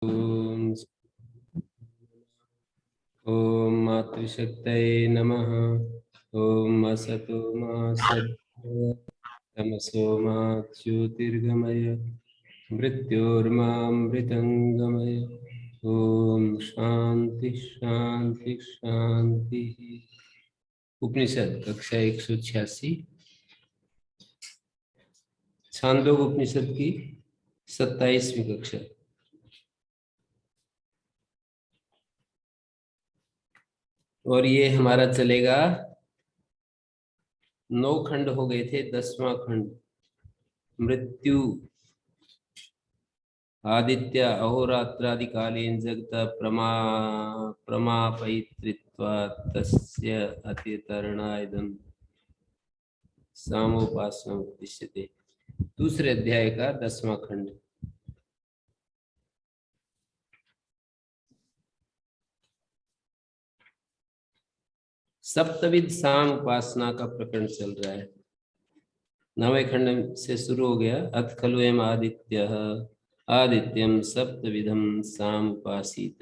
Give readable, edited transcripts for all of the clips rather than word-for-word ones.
ओम ओम मातृशक्तये नमः। ओम असतो मा सद्गमय तमसो मा ज्योतिर्गमय मृत्योर्मामृतंगमय। ओम शांति शांति शांति। उपनिषद कक्षा 186 छांदोग उपनिषद की 27वीं कक्षा। और ये हमारा चलेगा, 9 खंड हो गए थे, 10वां खंड मृत्यु। आदित्य अहोरात्रादि कालीन जगत प्रमापयित्वा तस्य अतितरणायदम सामोपासनम उद्दिश्यते। दूसरे अध्याय का 10वां खंड। सप्तविध साम उपासना का प्रकरण चल रहा है। 9वें खंड से शुरू हो गया। अथ खलु एम आदित्य आदित्यम सप्तविधम साम उपासित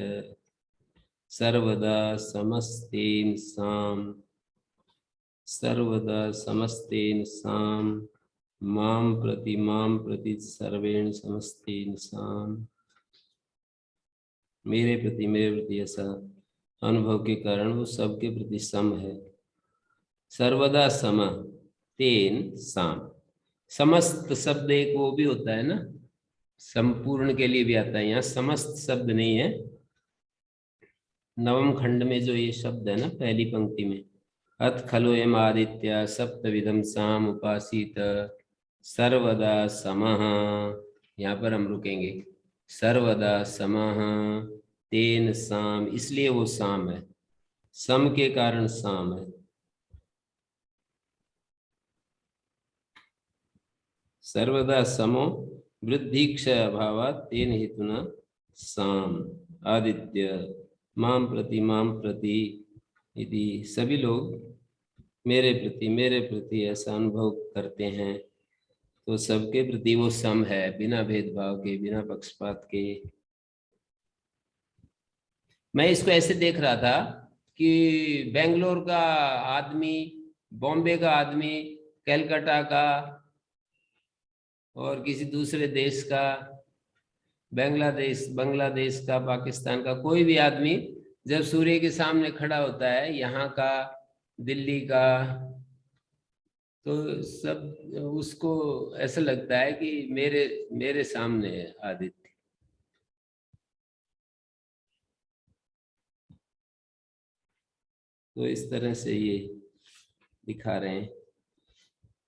सर्वदा समस्तेन साम माम प्रति सर्वेण समस्तेन साम। मेरे प्रति ऐसा अनुभव के कारण वो सबके प्रति सम है। सर्वदा सम तेन साम। समस्त शब्द एक वो भी होता है ना, संपूर्ण के लिए भी आता है। यहाँ समस्त शब्द नहीं है। 9वें खंड में जो ये शब्द है ना, पहली पंक्ति में, अथ खलु एम आदित्य सप्तविधम साम उपासित सर्वदा समः, यहाँ पर हम रुकेंगे। सर्वदा समः तेन साम, इसलिए वो साम है, सम के कारण साम है। सर्वदा समो वृद्धिक्ष अभावात् तेन हेतुना साम। आदित्य माम प्रति यदि सभी लोग मेरे प्रति ऐसा अनुभव करते हैं तो सबके प्रति वो सम है, बिना भेदभाव के, बिना पक्षपात के। मैं इसको ऐसे देख रहा था कि बेंगलोर का आदमी, बॉम्बे का आदमी, कलकत्ता का और किसी दूसरे देश का, बांग्लादेश का, पाकिस्तान का कोई भी आदमी जब सूर्य के सामने खड़ा होता है, यहाँ का, दिल्ली का, तो सब उसको ऐसा लगता है कि मेरे मेरे सामने है आदित्य। तो इस तरह से ये दिखा रहे हैं।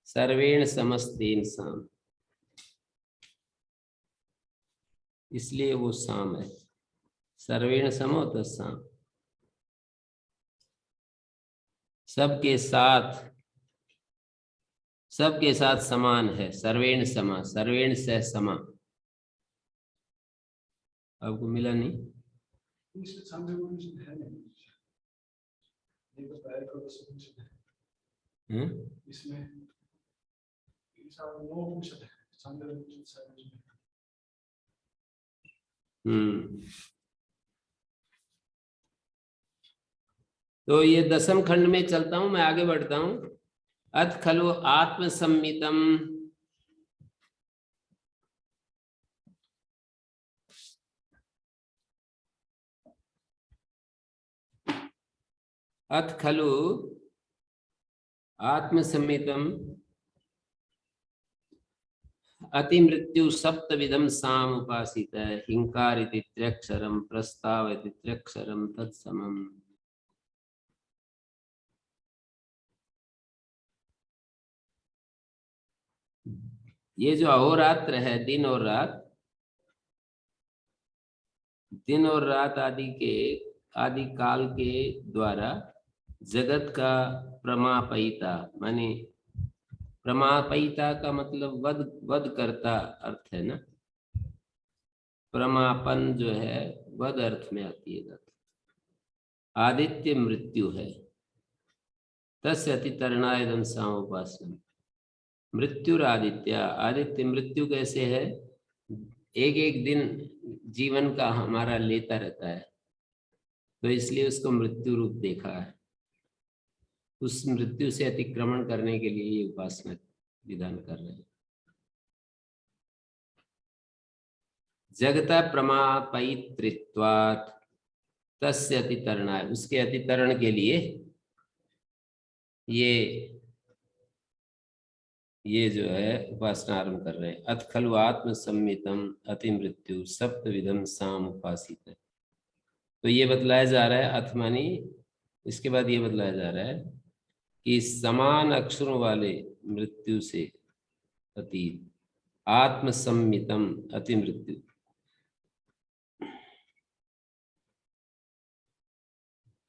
सर्वेण समस्तेन साम, इसलिए वो साम है। सर्वेण समो तो साम, सबके साथ समान है। सर्वेण समा, सर्वेण सह समा। आपको मिला नहीं? इसमें तो ये 10वें खंड में चलता हूं, मैं आगे बढ़ता हूं। अथ खलु आत्मसम्मितम, अथ खलु आत्मसम्मितम अतिमृत्यु सप्तविधम साम उपासित हिंकार इति त्र्यक्षरम प्रस्ताव इति त्र्यक्षरम तत्समम्। ये जो अहोरात्र है, दिन और रात आदि काल के द्वारा जगत का प्रमापयिता, माने प्रमापयिता का मतलब वध करता अर्थ है ना। प्रमापन जो है वध अर्थ में आती है। आदित्य मृत्यु है, तस्य अतितरणायदम सामोपासनम। मृत्युरादित्य, आदित्य मृत्यु कैसे है? एक एक दिन जीवन का हमारा लेता रहता है, तो इसलिए उसको मृत्यु रूप देखा है। उस मृत्यु से अतिक्रमण करने के लिए ये उपासना विधान कर रहे हैं। जगता प्रमापयित्रित्वात् तस्य अतितरणाय, उसके अतितरण के लिए ये जो है उपासना आरंभ कर रहे हैं। अथ खलु आत्म सम्मितम अति मृत्यु सप्तविधम साम उपासित। तो ये बतलाया जा रहा है, अथ मानी इसके बाद ये बतलाया जा रहा है कि समान अक्षरों वाले मृत्यु से अतीत आत्म सम्मितम अति मृत्यु,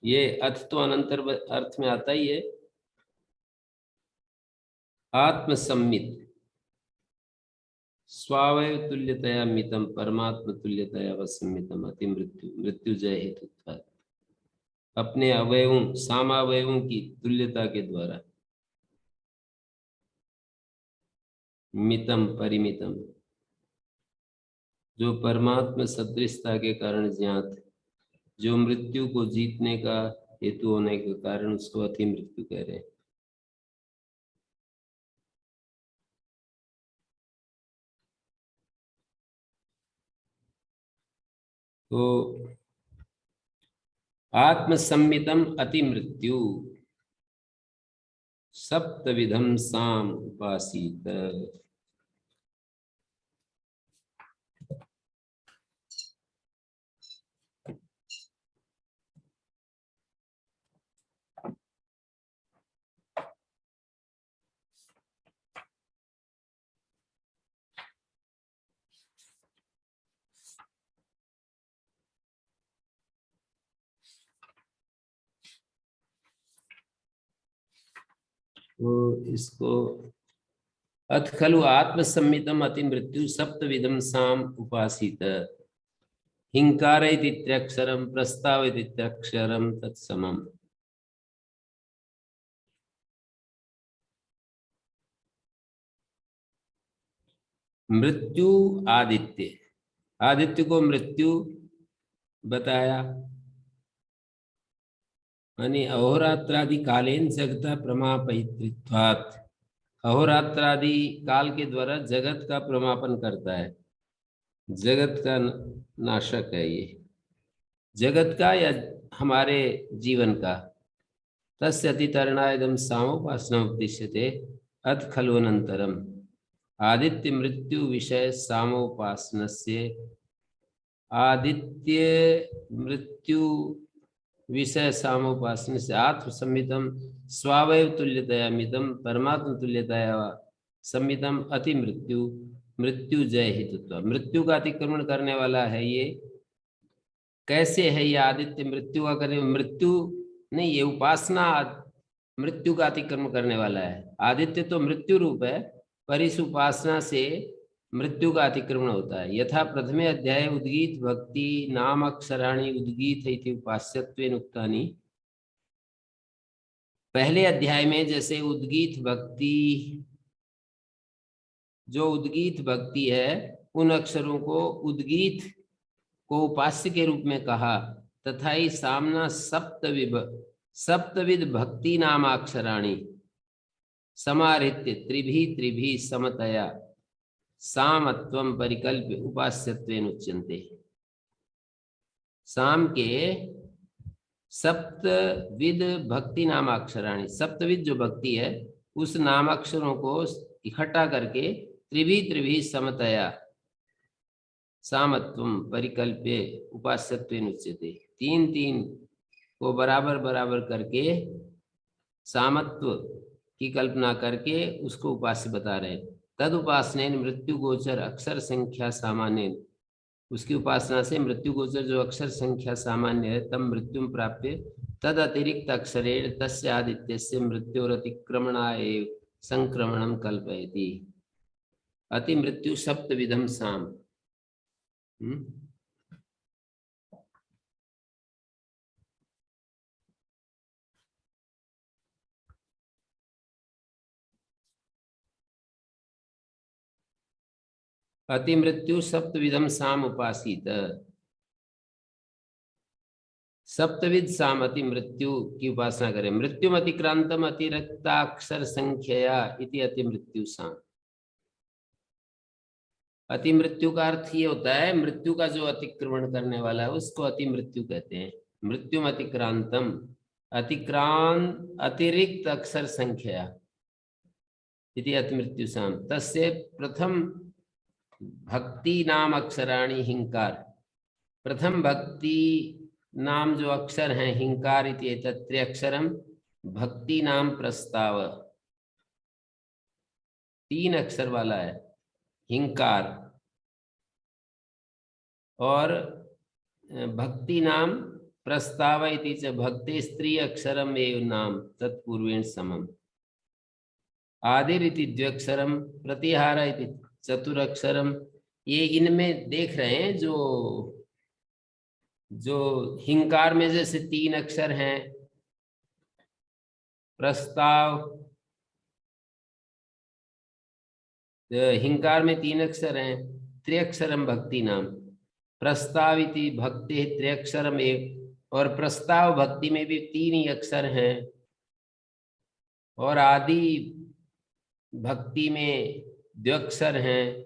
ये अथ तो अनंतर अर्थ में आता ही है। आत्म सम्मित स्वावयव तुल्यतया मितम परमात्म तुल्यतया वसम्मितम अति मृत्यु मृत्युजय हेतु, अपने अवयवों सामावयवों की तुल्यता के द्वारा मितम परिमितम, जो परमात्मा सदृशता के कारण ज्ञात, जो मृत्यु को जीतने का हेतु होने के कारण उसको अति मृत्यु कह रहे हैं। तो आत्मसम्मितम अति मृत्यु सप्तविधम साम उपासीत। तो इसको अथ खलु आत्मसम्मितम अति मृत्यु सप्तविधम साम उपासीत हिंकार इत्यक्षरम प्रस्ताव इत्यक्षरम तत्समम। मृत्यु आदित्य, आदित्य को मृत्यु बताया, यानी अहोरात्रादि कालेन जगता प्रमापयित्वात्, अहोरात्रादि काल के द्वारा जगत का प्रमापन करता है, जगत का नाशक है ये, जगत का या हमारे जीवन का। तस्य अतितरणायदम सामोपासना उद्दिश्यते अथ खलुअनंतरम आदित्य मृत्यु विषय सामोपासनस्य, आदित्य मृत्यु विषय सामोपासन से आत्म संमितम स्वावयव तुल्यतया मितम परमात्म तुल्यतया संमितम अति मृत्यु मृत्यु जय हेतुत्व, मृत्यु का अतिक्रमण करने वाला है ये। कैसे है ये आदित्य मृत्यु का करने, मृत्यु नहीं, ये उपासना मृत्यु का अतिक्रमण करने वाला है। आदित्य तो मृत्यु रूप है, पर इस उपासना से मृत्यु का अतिक्रमण होता है। यथा प्रथमे अध्याय उद्गीत भक्ति नाम अक्षराणि उद्गीत इति उपास्यत्वेन उक्तानि, पहले अध्याय में जैसे उद्गीत भक्ति, जो उद्गीत भक्ति है उन अक्षरों को उद्गीत को उपास्य के रूप में कहा, तथा ही सामना सप्तविध भक्ति नाम अक्षराणि समाहृत्य त्रिभी त्रिभी समतया सामत्वम परिकल्प्य उपास्यत्वेन उच्यन्ते। साम के सप्तविध भक्ति नामाक्षराणी, सप्तविध जो भक्ति है उस नामाक्षरों को इकट्ठा करके त्रिभी त्रिभी समतया सामत्वम परिकल्प्य उपास्यत्वेन उच्यते, तीन तीन को बराबर बराबर करके सामत्व की कल्पना करके उसको उपास्य बता रहे हैं। तद उपासनेन मृत्यु गोचर अक्षर संख्या सामान्य, उसकी उपासना से मृत्यु गोचर जो अक्षर संख्या सामान्य है तम मृत्यु प्राप्य तद अतिरिक्त अक्षरेण तस्य आदित्यस्य मृत्योरतिक्रमणाय संक्रमणम कल्पयति अति मृत्यु सप्तविधम साम। अतिमृत्यु सप्तविधम साम उपासित। सप्तविध साम अति मृत्यु की उपासना करें। मृत्युम अतिक्रांतम अतिरक्ताक्षर संख्यया इति अति मृत्यु साम। अति मृत्यु का अर्थ ये होता है मृत्यु का जो अतिक्रमण करने वाला है उसको अति मृत्यु कहते हैं। मृत्युम अतिक्रांतम, अतिक्रांत अतिरिक्त अक्षर संख्या इति अति मृत्यु साम। तस्य प्रथम भक्ति नाम अक्षराणि हिंकार। प्रथम भक्ति नाम जो अक्षर हैं हिंकार इति एतत् त्र्यक्षरम भक्ति नाम प्रस्ताव। 3 अक्षर वाला है हिंकार, और भक्ति नाम प्रस्ताव इति च भक्ति स्त्री अक्षरम एव नाम तत्पूर्वेण समम। आदिर इति द्व्यक्षरम प्रतिहार इति चतुरक्षरम। ये इनमें देख रहे हैं जो हिंकार में जैसे 3 अक्षर हैं, प्रस्ताव हिंकार में 3 अक्षर हैं, त्र्यक्षरम भक्ति नाम, प्रस्ताव इति भक्ति त्र्यक्षरम एव, और प्रस्ताव भक्ति में भी 3 ही अक्षर हैं, और आदि भक्ति में 2 अक्षर हैं।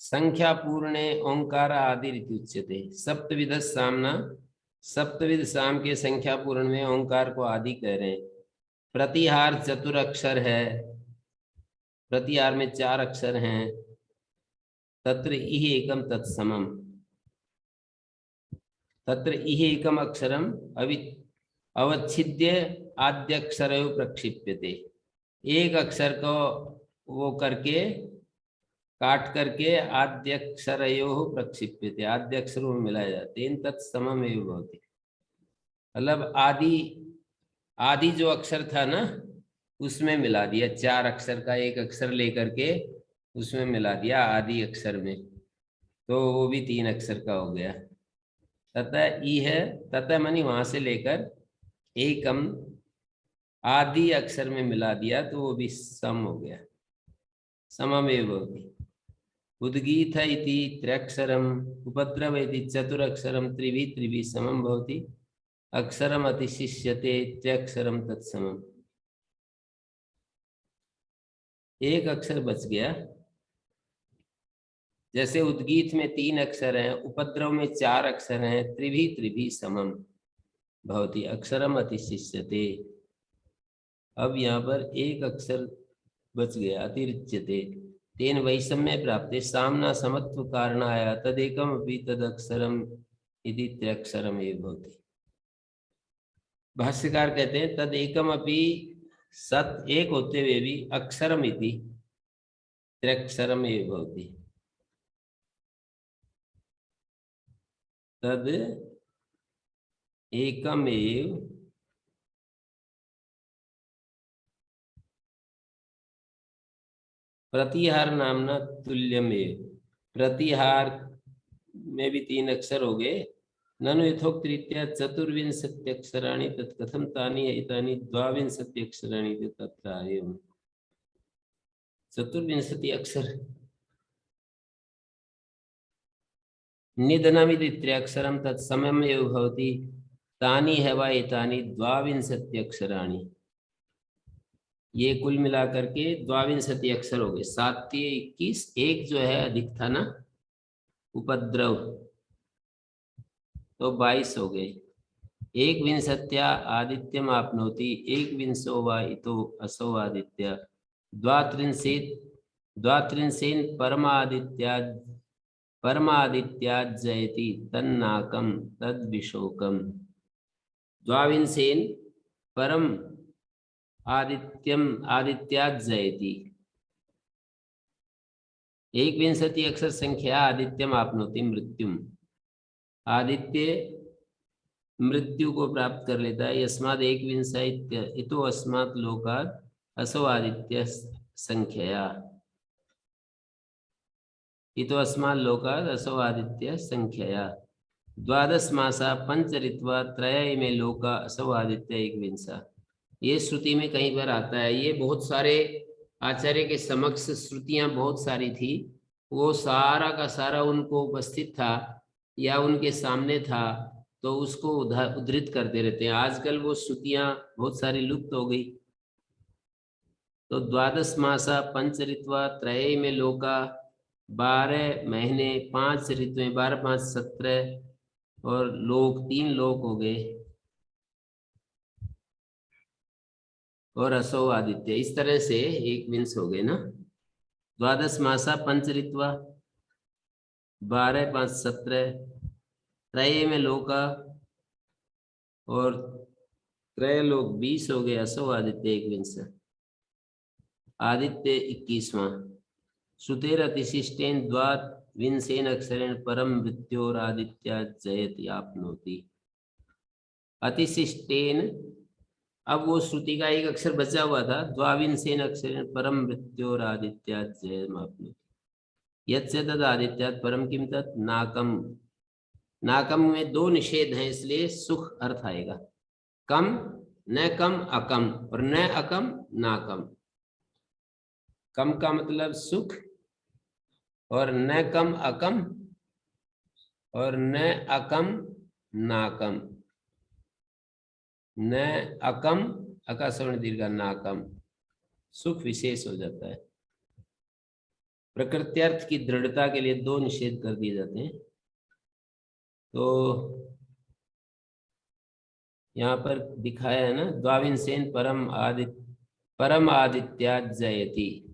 संख्या पूर्णे ओंकार आदि रीति उच्यते। सप्तविध सामना, सप्तविध साम के संख्या पूर्ण में ओंकार को आदि कह रहे हैं। प्रतिहार चतुर अक्षर है, प्रतिहार में 4 अक्षर हैं। तत्र इह एकम तत्समम, तत्र इह एकम अक्षरम अवच्छिद्य आद्यक्षरयो प्रक्षिप्यते। एक अक्षर को वो करके काट करके आद्यक्षरयो प्रक्षिप्यते, आद्यक्षरों में मिलाया जाते हैं। तत्समम एव भवति। मतलब आदि जो अक्षर था ना उसमें मिला दिया, 4 अक्षर का एक अक्षर लेकर के उसमें मिला दिया आदि अक्षर में, तो वो भी 3 अक्षर का हो गया। ततः ई है, ततः मनी वहां से लेकर एकम आदि अक्षर में मिला दिया तो वो भी सम हो गया, सममेव भवति। उद्गीत इति त्र्यक्षरम उपद्रव इति चतुरक्षरम त्रिभिः त्रिभिः समम भवति। अक्षरम अतिशिष्यते त्र्यक्षरम तत्समम। एक अक्षर बच गया। जैसे उद्गीत में 3 अक्षर हैं, उपद्रव में 4 अक्षर हैं, त्रिभिः त्रिभिः समम भवति, अक्षरम अतिशिष्यते। अब यहाँ पर एक अक्षर बच गया, अतिरिच्यते तेन वैषम्य प्राप्ते सामना समत्व कारणाय तदेकम अपि तदक्षरम इति त्र्यक्षरम एव भवति। भाष्यकार कहते हैं तदेकम अपि सत एक होते हुए भी अक्षरम इति त्र्यक्षरम एव भवति। तद एकमेव प्रतिहार नामना तुल्यमेव। प्रतिहार में भी 3 अक्षर हो गए। ननु यथोक्तरीत्या चतुर्विंशत्यक्षराणि तत्कथं तानि एतानि द्वाविंशत्यक्षराणि तत्र एवं। 24 अक्षर निधनमिति त्र्यक्षरं तत्सममेव भवति। तानि है वा एतानि द्वाविंशत्यक्षराणि। ये कुल मिलाकर के 22 अक्षर हो गए। 7 21, एक जो है अधिक था ना उपद्रव, तो 22 हो गए। 1 आदित्यम आपनोति 1 वा इतो असो आदित्य। 32 परमादित्या जयति तन्नाकम तद्विशोकम। 22 परम आदित्यम आदित्यात् जयति। 1 अक्षर संख्या आदित्यम आपनोति मृत्युम। आदित्य मृत्यु को प्राप्त कर लेता है। यस्माद् 1 इतो अस्मात् लोकात् असो आदित्य संख्यया। इतो अस्मात् लोकात् असो आदित्य संख्यया। 12 मासा 5 ऋत्वा त्रय इमे लोका असो आदित्य 1। ये श्रुति में कहीं पर आता है। ये बहुत सारे आचार्य के समक्ष श्रुतियां बहुत सारी थी, वो सारा का सारा उनको उपस्थित था या उनके सामने था, तो उसको उद्धृत करते रहते हैं। आजकल वो श्रुतियां बहुत सारी लुप्त हो गई। तो द्वादश मासा पंच ऋत्वा त्रय में लोका, 12 महीने 5 ऋतुएं, 12 5 17, और लोक 3 लोक हो गए, और असो आदित्य, इस तरह से 21 हो गए ना। द्वादश मासा पंच ऋत्वा, 12 5 17, त्रय में लोका, और त्रय लोक 20 हो गए, असो आदित्य 21, आदित्य 21वां। श्रुतेर अतिशिष्टेन द्वाविंशेन अक्षरेण परम मृत्योरादित्या जयति आपनोति। अतिशिष्टेन, अब वो श्रुति का एक अक्षर बचा हुआ था, द्वाविंशेन अक्षरेण परम मृत्योरादित्या जयम आपनोति। यस्य तद आदित्यात् परम किम तत् नाकम। नाकम में 2 निषेध हैं, इसलिए सुख अर्थ आएगा। कम, न कम अकम, और न अकम नाकम। कम का मतलब सुख, और न कम अकम, और न अकम नाकम। न अकम, अकासवर्ण दीर्घ नाकम, सुख विशेष हो जाता है। प्रकृत्यर्थ की दृढ़ता के लिए 2 निषेध कर दिए जाते हैं। तो यहाँ पर दिखाया है ना, द्वाविंशेन परम आदित्यात् जयति,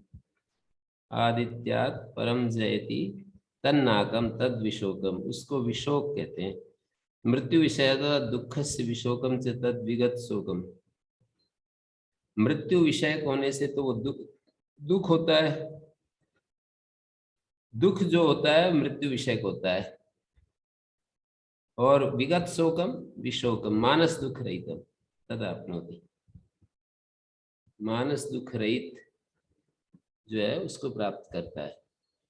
आदित्यात् परम जयति तन्नाकम तद विशोकम, उसको विशोक कहते हैं। मृत्यु विषय दुख से विशोकम से तद विगत शोकम। मृत्यु विषय होने से तो वो दुख होता है, दुख जो होता है मृत्यु विषयक होता है। और विगत शोकम विशोकम, मानस दुख रहितम तदा आपनोति, मानस दुख रहित जो है उसको प्राप्त करता है,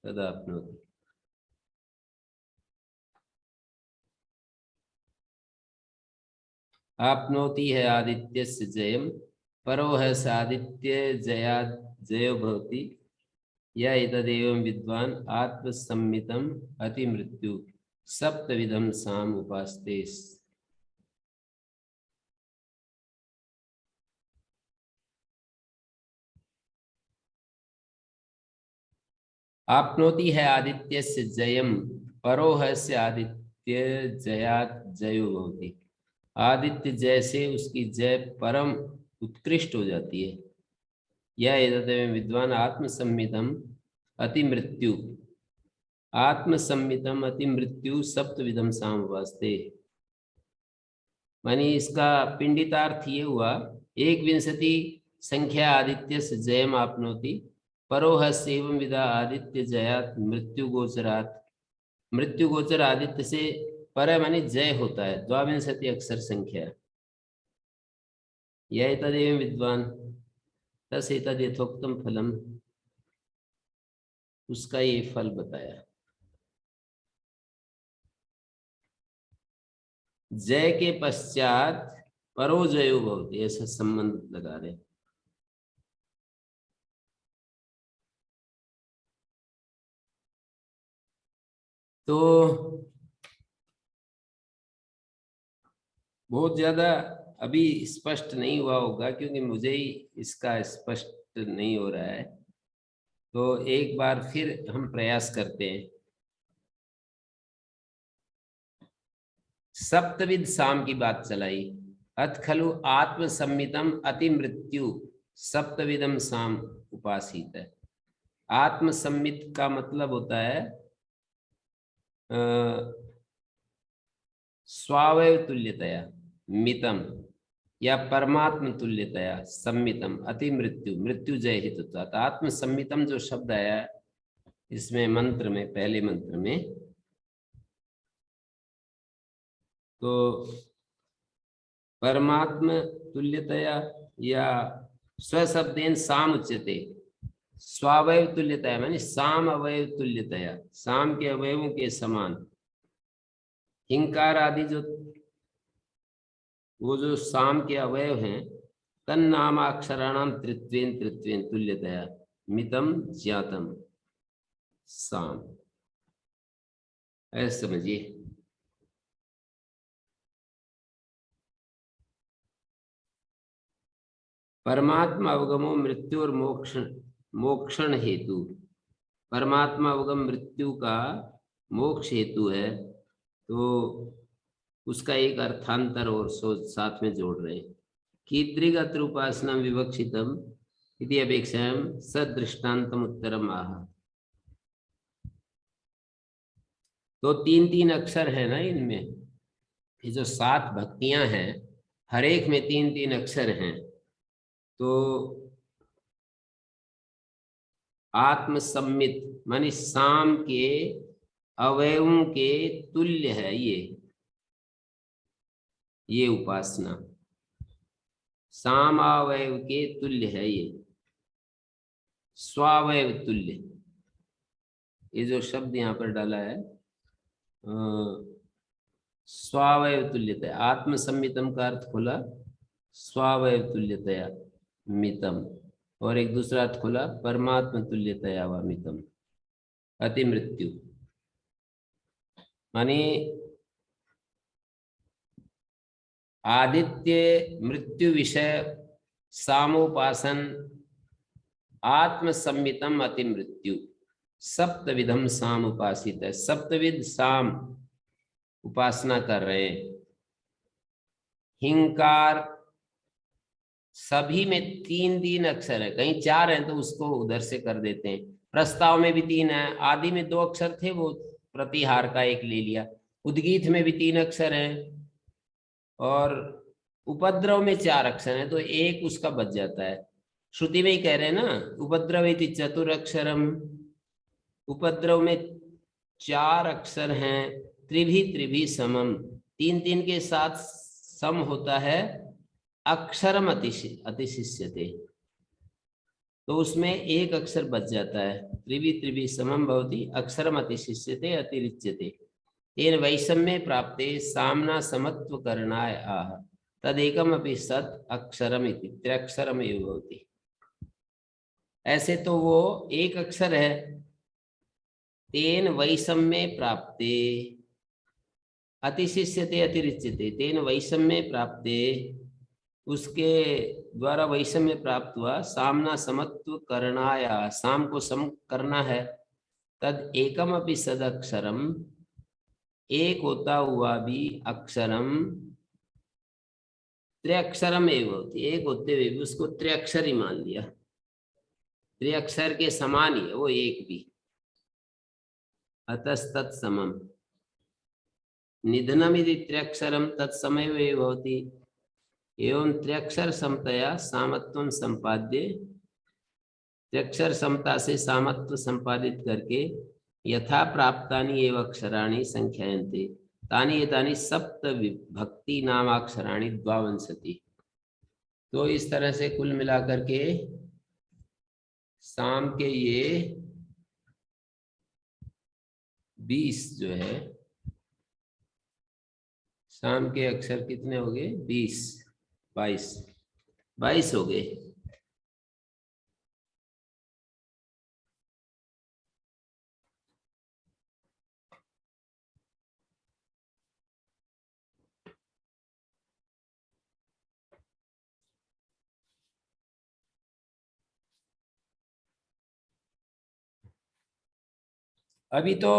तदा आपनोति। आपनोति है आदित्य से जयम, परो है सादित्य जया जयो भवति, या एतदेवं विद्वान आत्मसम्मितम अति मृत्यु सप्तविधम साम उपास्ते। आपनोति है आदित्य से जयम, परो है से आदित्य जयात जयो भवति। आदित्य जय से उसकी जय परम उत्कृष्ट हो जाती है। यह एतदेव विद्वान आत्मसम्मितम अति मृत्यु, आत्मसम्मितम अति मृत्यु सप्तविधम साम उपास्ते। मानी इसका पिंडितार्थ ये हुआ, 21 संख्या आदित्य से जयम आपनोति, परोह सेवम विदा आदित्य जयात मृत्यु गोचरात। मृत्यु गोचर आदित्य से पर मानी जय होता है, 22 अक्षर संख्या। यह तदेव विद्वान तस एतद यथोक्तम फलम, उसका ये फल बताया। जय के पश्चात परो जयो भवति, ऐसा संबंध लगा रहे। तो बहुत ज्यादा अभी स्पष्ट नहीं हुआ होगा, क्योंकि मुझे ही इसका स्पष्ट नहीं हो रहा है। तो एक बार फिर हम प्रयास करते हैं। सप्तविध साम की बात चलाई। अथ खलु आत्मसम्मितम अति मृत्यु सप्तविधम साम उपासित है। आत्मसम्मित का मतलब होता है स्वावयव तुल्यतया मितम, या परमात्म तुल्यतया सम्मितम अति मृत्यु, मृत्यु जय हेतु। आत्मसम्मितम जो शब्द आया इसमें मंत्र में, पहले मंत्र में, तो परमात्म तुल्यतया या स्वशब्देन साम उच्यते, स्वावयव तुल्यतया मानी साम अवयव तुल्यतया, साम के अवयवों के समान। हिंकार आदि जो वो जो साम के अवयव हैं, तन नामाक्षराणाम तृत्वेन तृत्वेन तुल्यतया, मितम ज्ञातम साम। ऐसे समझिए। परमात्मा अवगमो मृत्यु और मोक्षण हेतु। परमात्मा अवगम मृत्यु का मोक्ष हेतु है, तो उसका एक अर्थांतर और सोच साथ में जोड़ रहे हैं। कीदृगत्र उपासना विवक्षितम इति अपेक्षायां सदृष्टान्तम उत्तरम आह। तो तीन तीन अक्षर है ना इनमें, ये जो 7 भक्तियां हैं हर एक में तीन तीन अक्षर हैं। तो आत्मसम्मित मानी साम के अवयवों के तुल्य है ये उपासना, सामावयव के तुल्य है ये, स्वावयव तुल्य। ये जो शब्द यहाँ पर डाला है स्वावयव तुल्यतया, आत्मसम्मितम का अर्थ खोला स्वावयव तुल्यतया मितम, और एक दूसरा अर्थ खोला परमात्म तुल्यतया व मितम। अति मृत्यु मानी आदित्य मृत्यु विषय सामोपासन आत्मसम्मितम अति मृत्यु सप्तविधम साम उपासित है। सप्तविध साम उपासना कर रहे हैं। हिंकार सभी में तीन तीन अक्षर है, कहीं 4 हैं तो उसको उधर से कर देते हैं। प्रस्ताव में भी 3 है, आदि में 2 अक्षर थे वो प्रतिहार का एक ले लिया। उद्गीत में भी 3 अक्षर हैं और उपद्रव में 4 अक्षर हैं, तो एक उसका बच जाता है। श्रुति में ही कह रहे हैं ना, उपद्रव इति चतुरक्षरम, उपद्रव में 4 अक्षर हैं। त्रिभी त्रिभी समम, 3 3 के साथ सम होता है अक्षरम अतिशिष्यते, तो उसमें एक अक्षर बच जाता है। त्रिभी त्रिभी समम भवति अक्षरम अतिशिष्यते अतिरिच्यते तेन वैषम्ये प्राप्ते सामना समत्व करणाय आह तदेकम अपि सत् अक्षरम इति त्र्यक्षरम एव भवति। ऐसे तो वो एक अक्षर है। तेन वैषम्ये प्राप्ते अतिशिष्यते अतिरिच्यते तेन वैषम्ये प्राप्ते, उसके द्वारा वैषम्य प्राप्त हुआ। सामना समत्व करणाया, साम को सम करना है। तद एकम अपि सद अक्षरम, एक होता हुआ भी अक्षरम त्र्यक्षरम एव होती, एक होते हुए भी उसको त्र्यक्षर ही मान लिया। त्र्यक्षर के समान ही है वो एक भी। अतस्तत् समम निधनमिति त्र्यक्षरम तत्समयो एव होती। एवं त्र्यक्षर समतया सामत्वं संपाद्य, त्र्यक्षर समता से सामत्व संपादित करके यथा प्राप्तानि एव अक्षराणि संख्यायन्ते तानि एतानि सप्त विभक्ति नामाक्षराणि द्वाविंशति। तो इस तरह से कुल मिलाकर के साम के ये 20 जो है, शाम के अक्षर कितने हो गए? 22 हो गए। अभी तो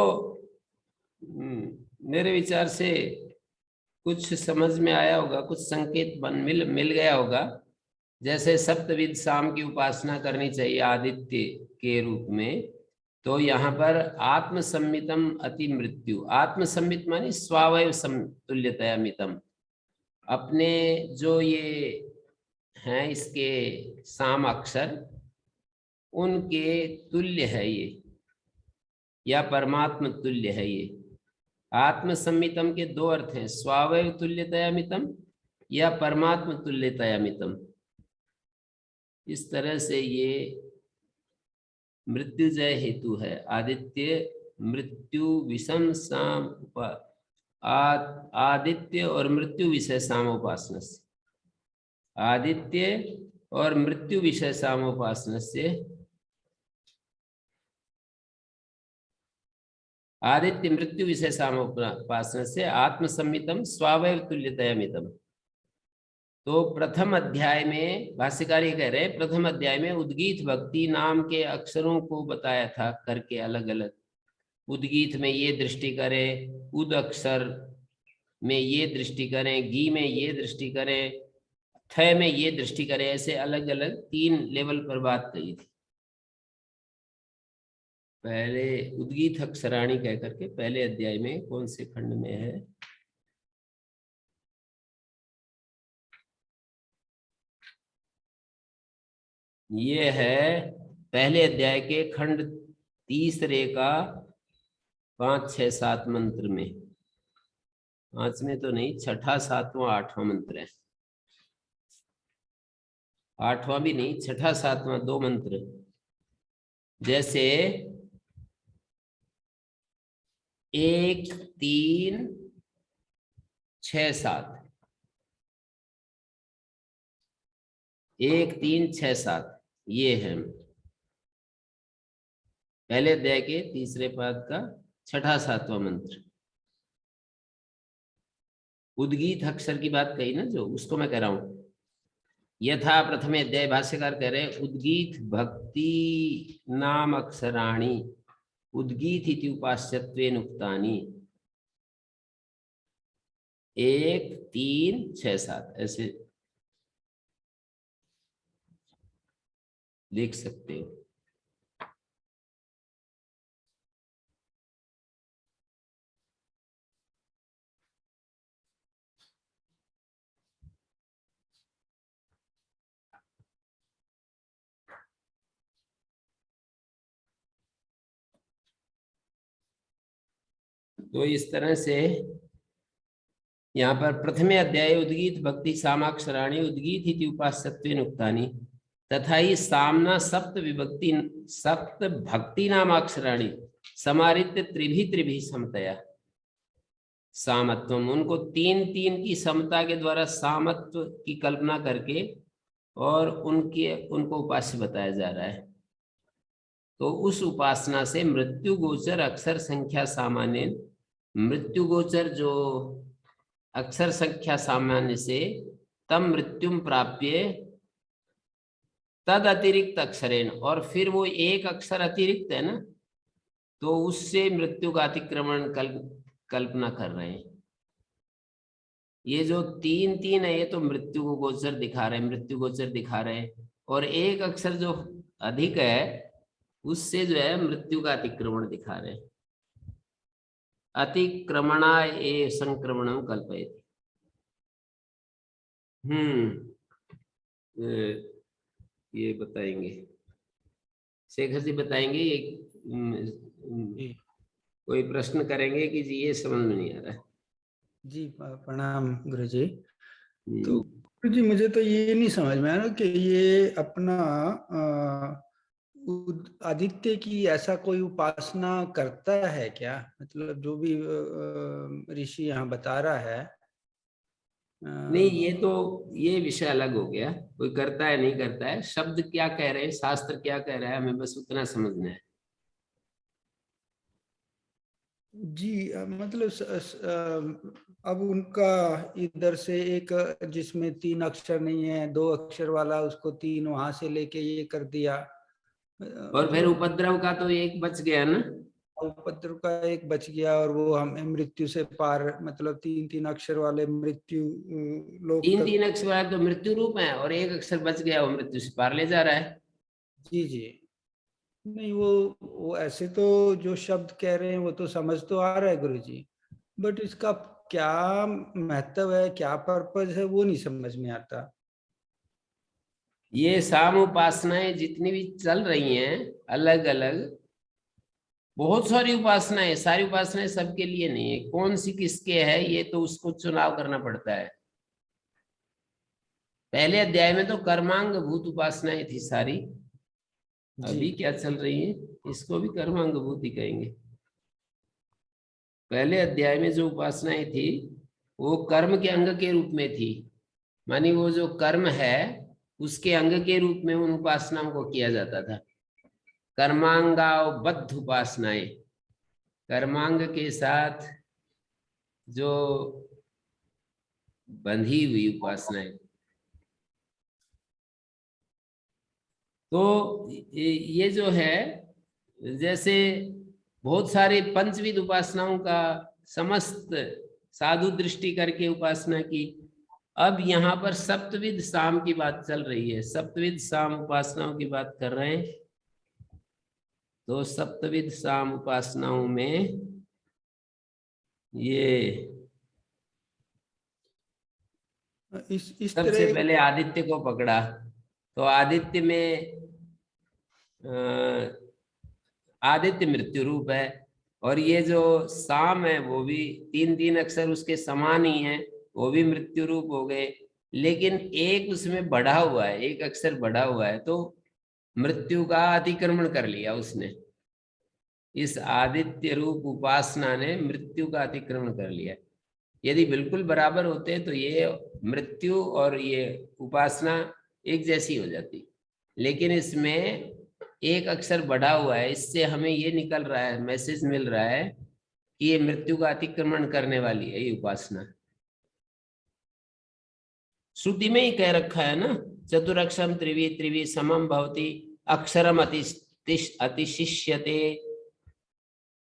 मेरे विचार से कुछ समझ में आया होगा, कुछ संकेत मिल गया होगा। जैसे सप्तविध शाम की उपासना करनी चाहिए आदित्य के रूप में, तो यहाँ पर आत्मसम्मितम अति मृत्यु, आत्मसम्मित मानी स्वावयव समतुल्यतया मितम, अपने जो ये हैं इसके साम अक्षर उनके तुल्य है ये, या परमात्म तुल्य है ये। आत्मसम्मितम के 2 अर्थ हैं, स्वावयव तुल्यतया मितम या परमात्म तुल्यतया मितम। इस तरह से ये मृत्युजय हेतु है। आदित्य मृत्यु विषम साम आदित्य और मृत्यु विषय सामोपासना से, आदित्य और मृत्यु विषय सामोपासना से आदित्य मृत्यु विषय सामोपासना से आत्मसम्मितम स्वावयव तुल्यतया मितम। तो प्रथम अध्याय में भाष्यकार ये कह रहे हैं, प्रथम अध्याय में उद्गीत भक्ति नाम के अक्षरों को बताया था करके अलग अलग। उद्गीत में ये दृष्टि करें, उद अक्षर में ये दृष्टि करें, गी में ये दृष्टि करें, थ में ये दृष्टि करें, ऐसे अलग अलग 3 लेवल पर बात कही थी। पहले उद्गीत अक्षराणी कह करके पहले अध्याय में कौन से खंड में है, ये है पहले अध्याय के खंड 3 का 5, 6, 7 मंत्र में। 5 में तो नहीं, 6ठा, 7वां, 8वां मंत्र है। 8वां भी नहीं, 6ठा, 7वां 2 मंत्र। जैसे 1, 3, 6, 7, 1, 3, 6, 7 ये है पहले अध्याय के 3 पाद का 6ठा, 7वां मंत्र। उद्गीत अक्षर की बात कही ना, जो उसको मैं कह रहा हूं। यथा प्रथमे अध्याय भाष्यकार कह रहे हैं, उद्गीत भक्ति नाम अक्षराणि उद्गीत इति उपास्यत्वेन उक्तानि। 1, 3, 6, 7 ऐसे लिख सकते हो। तो इस तरह से यहाँ पर प्रथमे अध्याय उद्गीत भक्ति सामाक्षराणि उद्गीत इति उपास्यत्वेन उक्तानि तथा ही सामना सप्त विभक्ति सप्त भक्ति नामाक्षराणि समारित्य त्रिभि समतया सामत्वम। उनको 3 की समता के द्वारा सामत्व की कल्पना करके और उनको उपास्य बताया जा रहा है। तो उस उपासना से मृत्यु गोचर अक्षर संख्या सामान्य, मृत्यु गोचर जो अक्षर संख्या सामान्य से तम मृत्युम प्राप्य तद अतिरिक्त अक्षरेण, और फिर वो एक अक्षर अतिरिक्त है ना, तो उससे मृत्यु का अतिक्रमण कल्पना कर रहे हैं। ये जो 3 है ये तो मृत्यु को गोचर दिखा रहे हैं, मृत्यु गोचर दिखा रहे हैं, और एक अक्षर जो अधिक है उससे जो है मृत्यु का अतिक्रमण दिखा रहे हैं। अतिक्रमणा ये संक्रमणम कल्पयति। ये बताएंगे, शेखर जी बताएंगे। ये कोई प्रश्न करेंगे कि जी ये समझ में नहीं आ रहा है। जी प्रणाम गुरु जी। तो गुरु जी मुझे तो ये नहीं समझ में आया कि ये अपना आदित्य की ऐसा कोई उपासना करता है क्या? मतलब जो भी ऋषि यहाँ बता रहा है। नहीं, ये तो ये विषय अलग हो गया। कोई करता है नहीं करता है, शब्द क्या कह रहे हैं, शास्त्र क्या कह रहा है, हमें बस उतना समझना है। जी मतलब अब उनका इधर से एक जिसमें 3 अक्षर नहीं है, 2 अक्षर वाला, उसको 3 वहां से लेके ये कर दिया। और फिर उपद्रव का तो एक बच गया ना, उपद्रव का एक बच गया, और वो हमें मृत्यु से पार, मतलब 3 अक्षर वाले मृत्यु लोक तक। 3 अक्षर वाला तो मृत्यु रूप है, और एक अक्षर बच गया वो मृत्यु से पार ले जा रहा है। जी जी। नहीं वो ऐसे तो जो शब्द कह रहे हैं वो तो समझ तो आ रहा है गुरु जी, बट इसका क्या महत्व है, क्या पर्पज है, वो नहीं समझ में आता। ये साम उपासनाएं जितनी भी चल रही हैं अलग अलग, बहुत सारी उपासनाएं, सारी उपासनाएं सबके लिए नहीं है। कौन सी किसके है ये तो उसको चुनाव करना पड़ता है। पहले अध्याय में तो कर्मांग भूत उपासनाएं थी सारी, अभी क्या चल रही है इसको भी कर्मांग भूत ही कहेंगे। पहले अध्याय में जो उपासनाएं थी वो कर्म के अंग के रूप में थी, मानी वो जो कर्म है उसके अंग के रूप में उन उपासनाओं को किया जाता था, कर्मांगावबद्ध उपासनाएं। कर्मांग के साथ जो बंधी हुई उपासनाएं, तो ये जो है, जैसे बहुत सारे पंचविध उपासनाओं का समस्त साधु दृष्टि करके उपासना की, अब यहाँ पर सप्तविध साम की बात चल रही है, सप्तविध साम उपासनाओं की बात कर रहे हैं। तो सप्तविध साम उपासनाओं में ये इस सबसे तरह पहले आदित्य को पकड़ा, तो आदित्य में आदित्य मृत्यु रूप है, और ये जो साम है वो भी तीन तीन अक्षर उसके समान ही है, वो भी मृत्यु रूप हो गए, लेकिन एक उसमें बढ़ा हुआ है, एक अक्षर बढ़ा हुआ है, तो मृत्यु का अतिक्रमण कर लिया उसने। इस आदित्य रूप उपासना ने मृत्यु का अतिक्रमण कर लिया। यदि बिल्कुल बराबर होते तो ये मृत्यु और ये उपासना एक जैसी हो जाती, लेकिन इसमें एक अक्षर बढ़ा हुआ है, इससे हमें ये निकल रहा है, मैसेज मिल रहा है कि ये मृत्यु का अतिक्रमण करने वाली है ये उपासना। श्रुति में ही कह रखा है ना, चतुरक्षरम त्रिवी त्रिवी समम भवति अक्षरम अतिशिष्यते,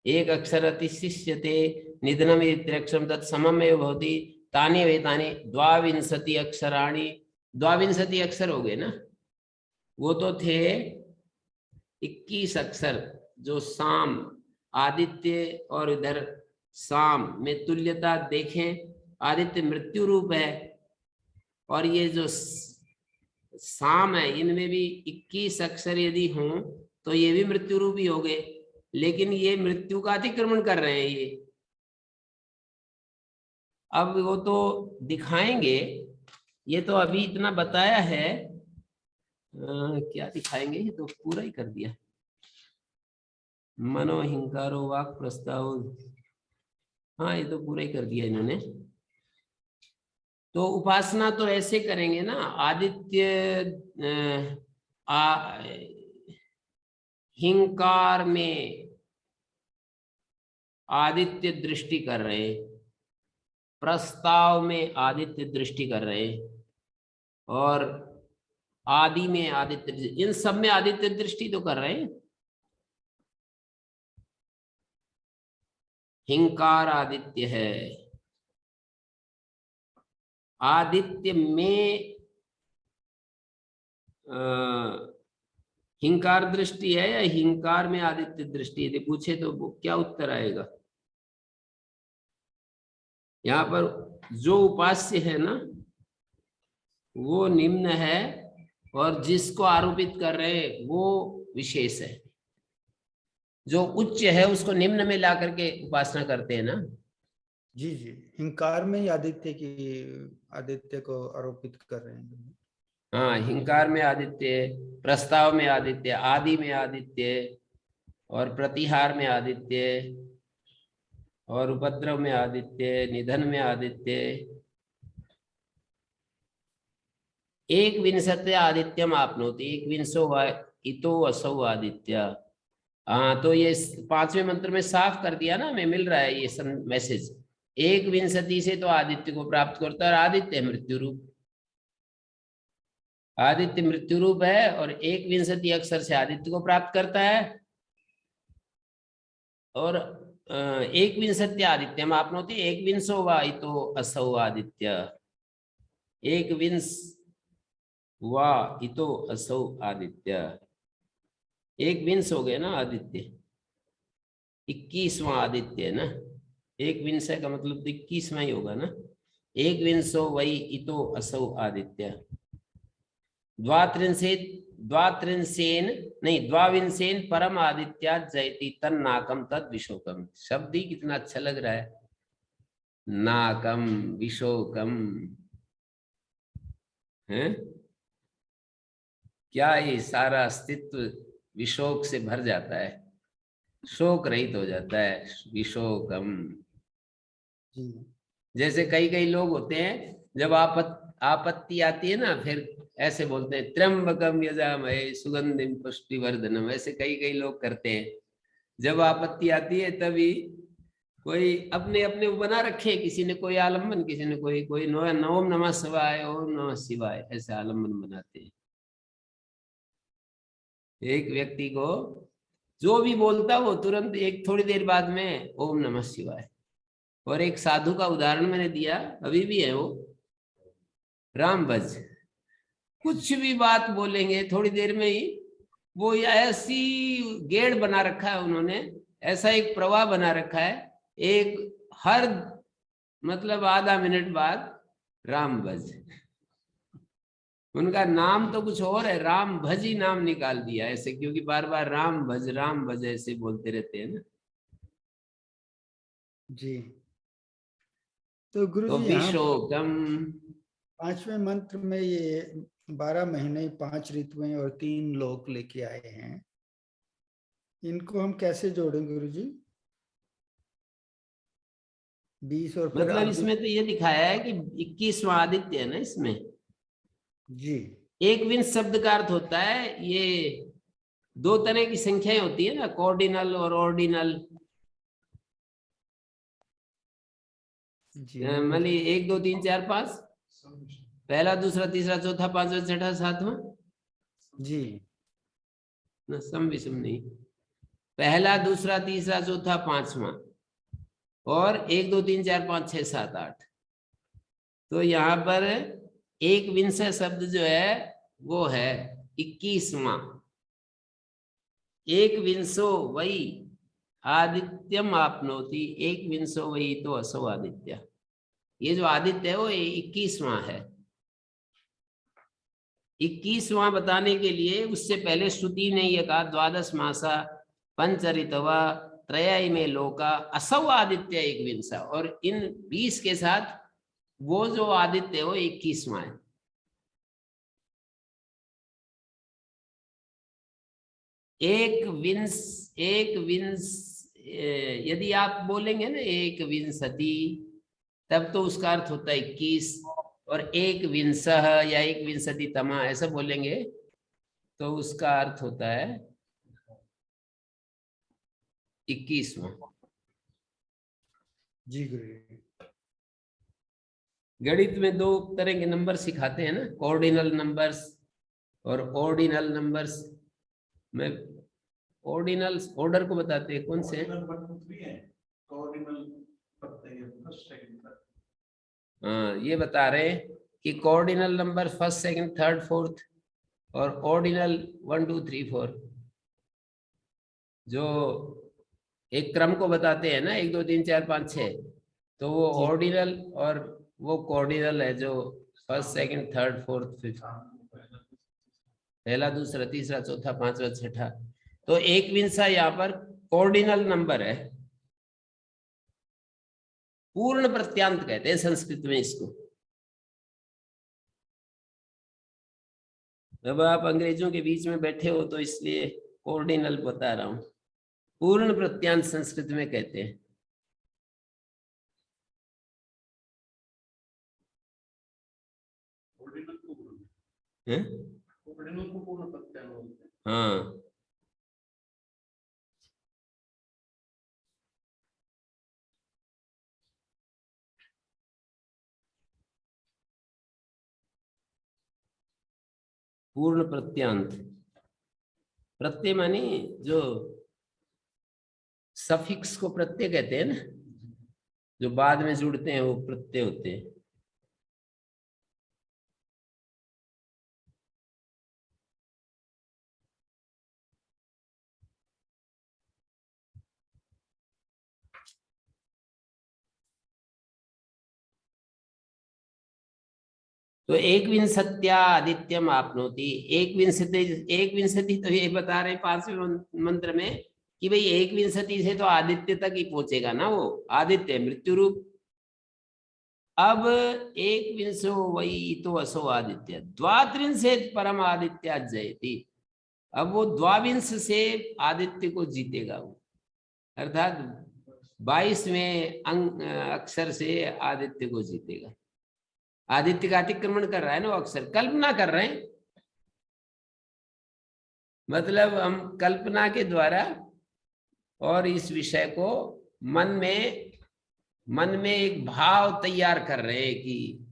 एक अक्षर अतिशिष्यते निधनम त्रिअक्षरम तत् सममेव भवति तानि वेतानि द्वाविंशति अक्षराणि। द्वाविंशति अक्षर हो गए ना, वो तो थे 21 अक्षर जो साम आदित्य और इधर साम में तुल्यता देखें, आदित्य मृत्यु रूप है और ये जो साम है इनमें भी 21 अक्षर यदि हों तो ये भी मृत्यु रूप ही हो गए, लेकिन ये मृत्यु का अतिक्रमण कर रहे हैं ये। अब वो तो दिखाएंगे, ये तो अभी इतना बताया है, क्या दिखाएंगे, ये तो पूरा ही कर दिया। मनो हिंकारो वाक प्रस्ताव, हाँ ये तो पूरा ही कर दिया इन्होंने। तो उपासना तो ऐसे करेंगे ना, आदित्य हिंकार में आदित्य दृष्टि कर रहे हैं, प्रस्ताव में आदित्य दृष्टि कर रहे हैं, और आदि में आदित्य, इन सब में आदित्य दृष्टि तो कर रहे हैं। हिंकार आदित्य है, आदित्य में हिंकार दृष्टि है या हिंकार में आदित्य दृष्टि, यदि पूछे तो वो क्या उत्तर आएगा। यहाँ पर जो उपास्य है ना वो निम्न है, और जिसको आरोपित कर रहे हैं वो विशेष है। जो उच्च है उसको निम्न में ला करके उपासना करते हैं ना। जी जी, हिंकार में ही आदित्य को आरोपित कर रहे हैं। हाँ, हिंकार में आदित्य, प्रस्ताव में आदित्य, आदि में आदित्य, और प्रतिहार में आदित्य, और उपद्रव में आदित्य, निधन में आदित्य। एक विंशति आदित्यम आपनोति, एक विंशो व इतो असौ आदित्य। हाँ, तो ये 5वें मंत्र में साफ कर दिया ना, हमें मिल रहा है ये मैसेज। एक विंशति से तो आदित्य को प्राप्त करता है, और आदित्य मृत्यु रूप, आदित्य मृत्यु रूप है, और एक विंशति अक्षर से आदित्य को प्राप्त करता है, और एक विंशति आदित्यम आपनोति, एक विंशो वा इतो असौ आदित्य, एक विंश वा इतो असौ आदित्य, एक विंश हो गया ना आदित्य, 21वां आदित्य है ना, एक विंश का मतलब तो 21वां ही होगा ना। एक विंशो वही इतो असौ आदित्य, द्वाविंशेन परम आदित्या जयति तन्नाकम तद विशोकम। शब्द ही कितना अच्छा लग रहा है, नाकम विशोकम है, क्या ये सारा अस्तित्व विशोक से भर जाता है, शोक रहित हो जाता है, विशोकम। जैसे कई कई लोग होते हैं, जब आपत्ति आती है ना, फिर ऐसे बोलते हैं त्र्यंबकम यजामहे सुगंधिम पुष्टिवर्धनम, ऐसे कई कई लोग करते हैं। जब आपत्ति आती है तभी कोई अपने अपने वो बना रखे, किसी ने कोई आलम्बन, किसी ने कोई कोई ओम नमः शिवाय, ओम नमः शिवाय, ऐसे आलम्बन बनाते हैं। एक व्यक्ति को जो भी बोलता वो तुरंत एक थोड़ी देर बाद में ओम नमः शिवाय। और एक साधु का उदाहरण मैंने दिया, अभी भी है वो, राम भज, कुछ भी बात बोलेंगे थोड़ी देर में ही वो ऐसी गेड़ बना रखा है उन्होंने, ऐसा एक प्रवाह बना रखा है, एक हर मतलब आधा मिनट बाद राम भज। उनका नाम तो कुछ और है, राम भज ही नाम निकाल दिया ऐसे, क्योंकि बार बार राम भज ऐसे बोलते रहते हैं ना। जी। तो गुरु तो जी यहाँ विशोकम, 5वें मंत्र में ये 12 महीने 5 ऋतुएं और 3 लोक लेके आए हैं, इनको हम कैसे जोड़ें गुरु जी? 20 और फिर मतलब अब इसमें तो ये दिखाया है कि 21वां आदित्य है ना इसमें। जी एक विंश शब्द का अर्थ होता है, ये 2 तरह की संख्याएं होती है ना, कॉर्डिनल और ऑर्डिनल। जी मतलब 1 2 3 4 5, पहला दूसरा तीसरा चौथा पांचवा छठा सातवां जी ना, सम विषम नहीं, पहला दूसरा तीसरा चौथा पांचवा, और 1 2 3 4 5 6 7 8। तो यहाँ पर एक विंश शब्द जो है वो है 21वां। एक विंशो वही आदित्यम आपनोति, एक विंशो वही तो असो आदित्य। ये जो आदित्य है वो 21वां है। 21वां बताने के लिए उससे पहले श्रुति ने ये कहा, द्वादश मासा पंचरितवा त्रय में लोका असौ आदित्य एक विंशा, और इन 20 के साथ वो जो आदित्य है वो 21वां है। एक विंस यदि आप बोलेंगे ना एक विंशति, तब तो उसका अर्थ होता है 21, और एक विंशः या एक विंशति तमा ऐसा बोलेंगे तो उसका अर्थ होता है 21वां। जी गुरु जी। गणित में 2 तरह के नंबर सिखाते हैं ना, कॉर्डिनल नंबर्स और ऑर्डिनल नंबर्स। में ऑर्डिनल ऑर्डर को बताते हैं, कौन से? हाँ, ये बता रहे हैं कि cardinal number first second third fourth, और ऑर्डिनल 1 2 3 4, जो एक क्रम को बताते हैं ना 1 2 3 4 5 6, तो वो जी ऑर्डिनल, और वो कॉर्डिनल है जो first second third fourth fifth, पहला दूसरा तीसरा चौथा पांचवा छठा। तो एक विंशा यहाँ पर कॉर्डिनल नंबर है, पूर्ण प्रत्यांत कहते हैं संस्कृत में इसको। अब आप अंग्रेजों के बीच में बैठे हो तो इसलिए कॉर्डिनल बता रहा हूं, पूर्ण प्रत्यांत संस्कृत में कहते हैं। हैं? हाँ, पूर्ण प्रत्यांत, प्रत्यय मानी जो सफिक्स को प्रत्यय कहते हैं ना, जो बाद में जुड़ते हैं वो प्रत्यय होते हैं। तो एक विंशत्या आदित्यम आपनोति, एक विंशति तो ये बता रहे 5वें मंत्र में कि भाई एक विंशति से तो आदित्य तक ही पहुंचेगा ना, वो आदित्य मृत्यु रूप। अब एक विंशो वही तो असो आदित्य द्वात्रिंशेत परम आदित्य जयति। अब वो द्वाविंश से आदित्य को जीतेगा वो, अर्थात 22वें अक्षर से आदित्य को जीतेगा। आदित्य का अतिक्रमण कर रहा है ना वो अक्षर, कल्पना कर रहे हैं, मतलब हम कल्पना के द्वारा और इस विषय को मन में एक भाव तैयार कर रहे हैं कि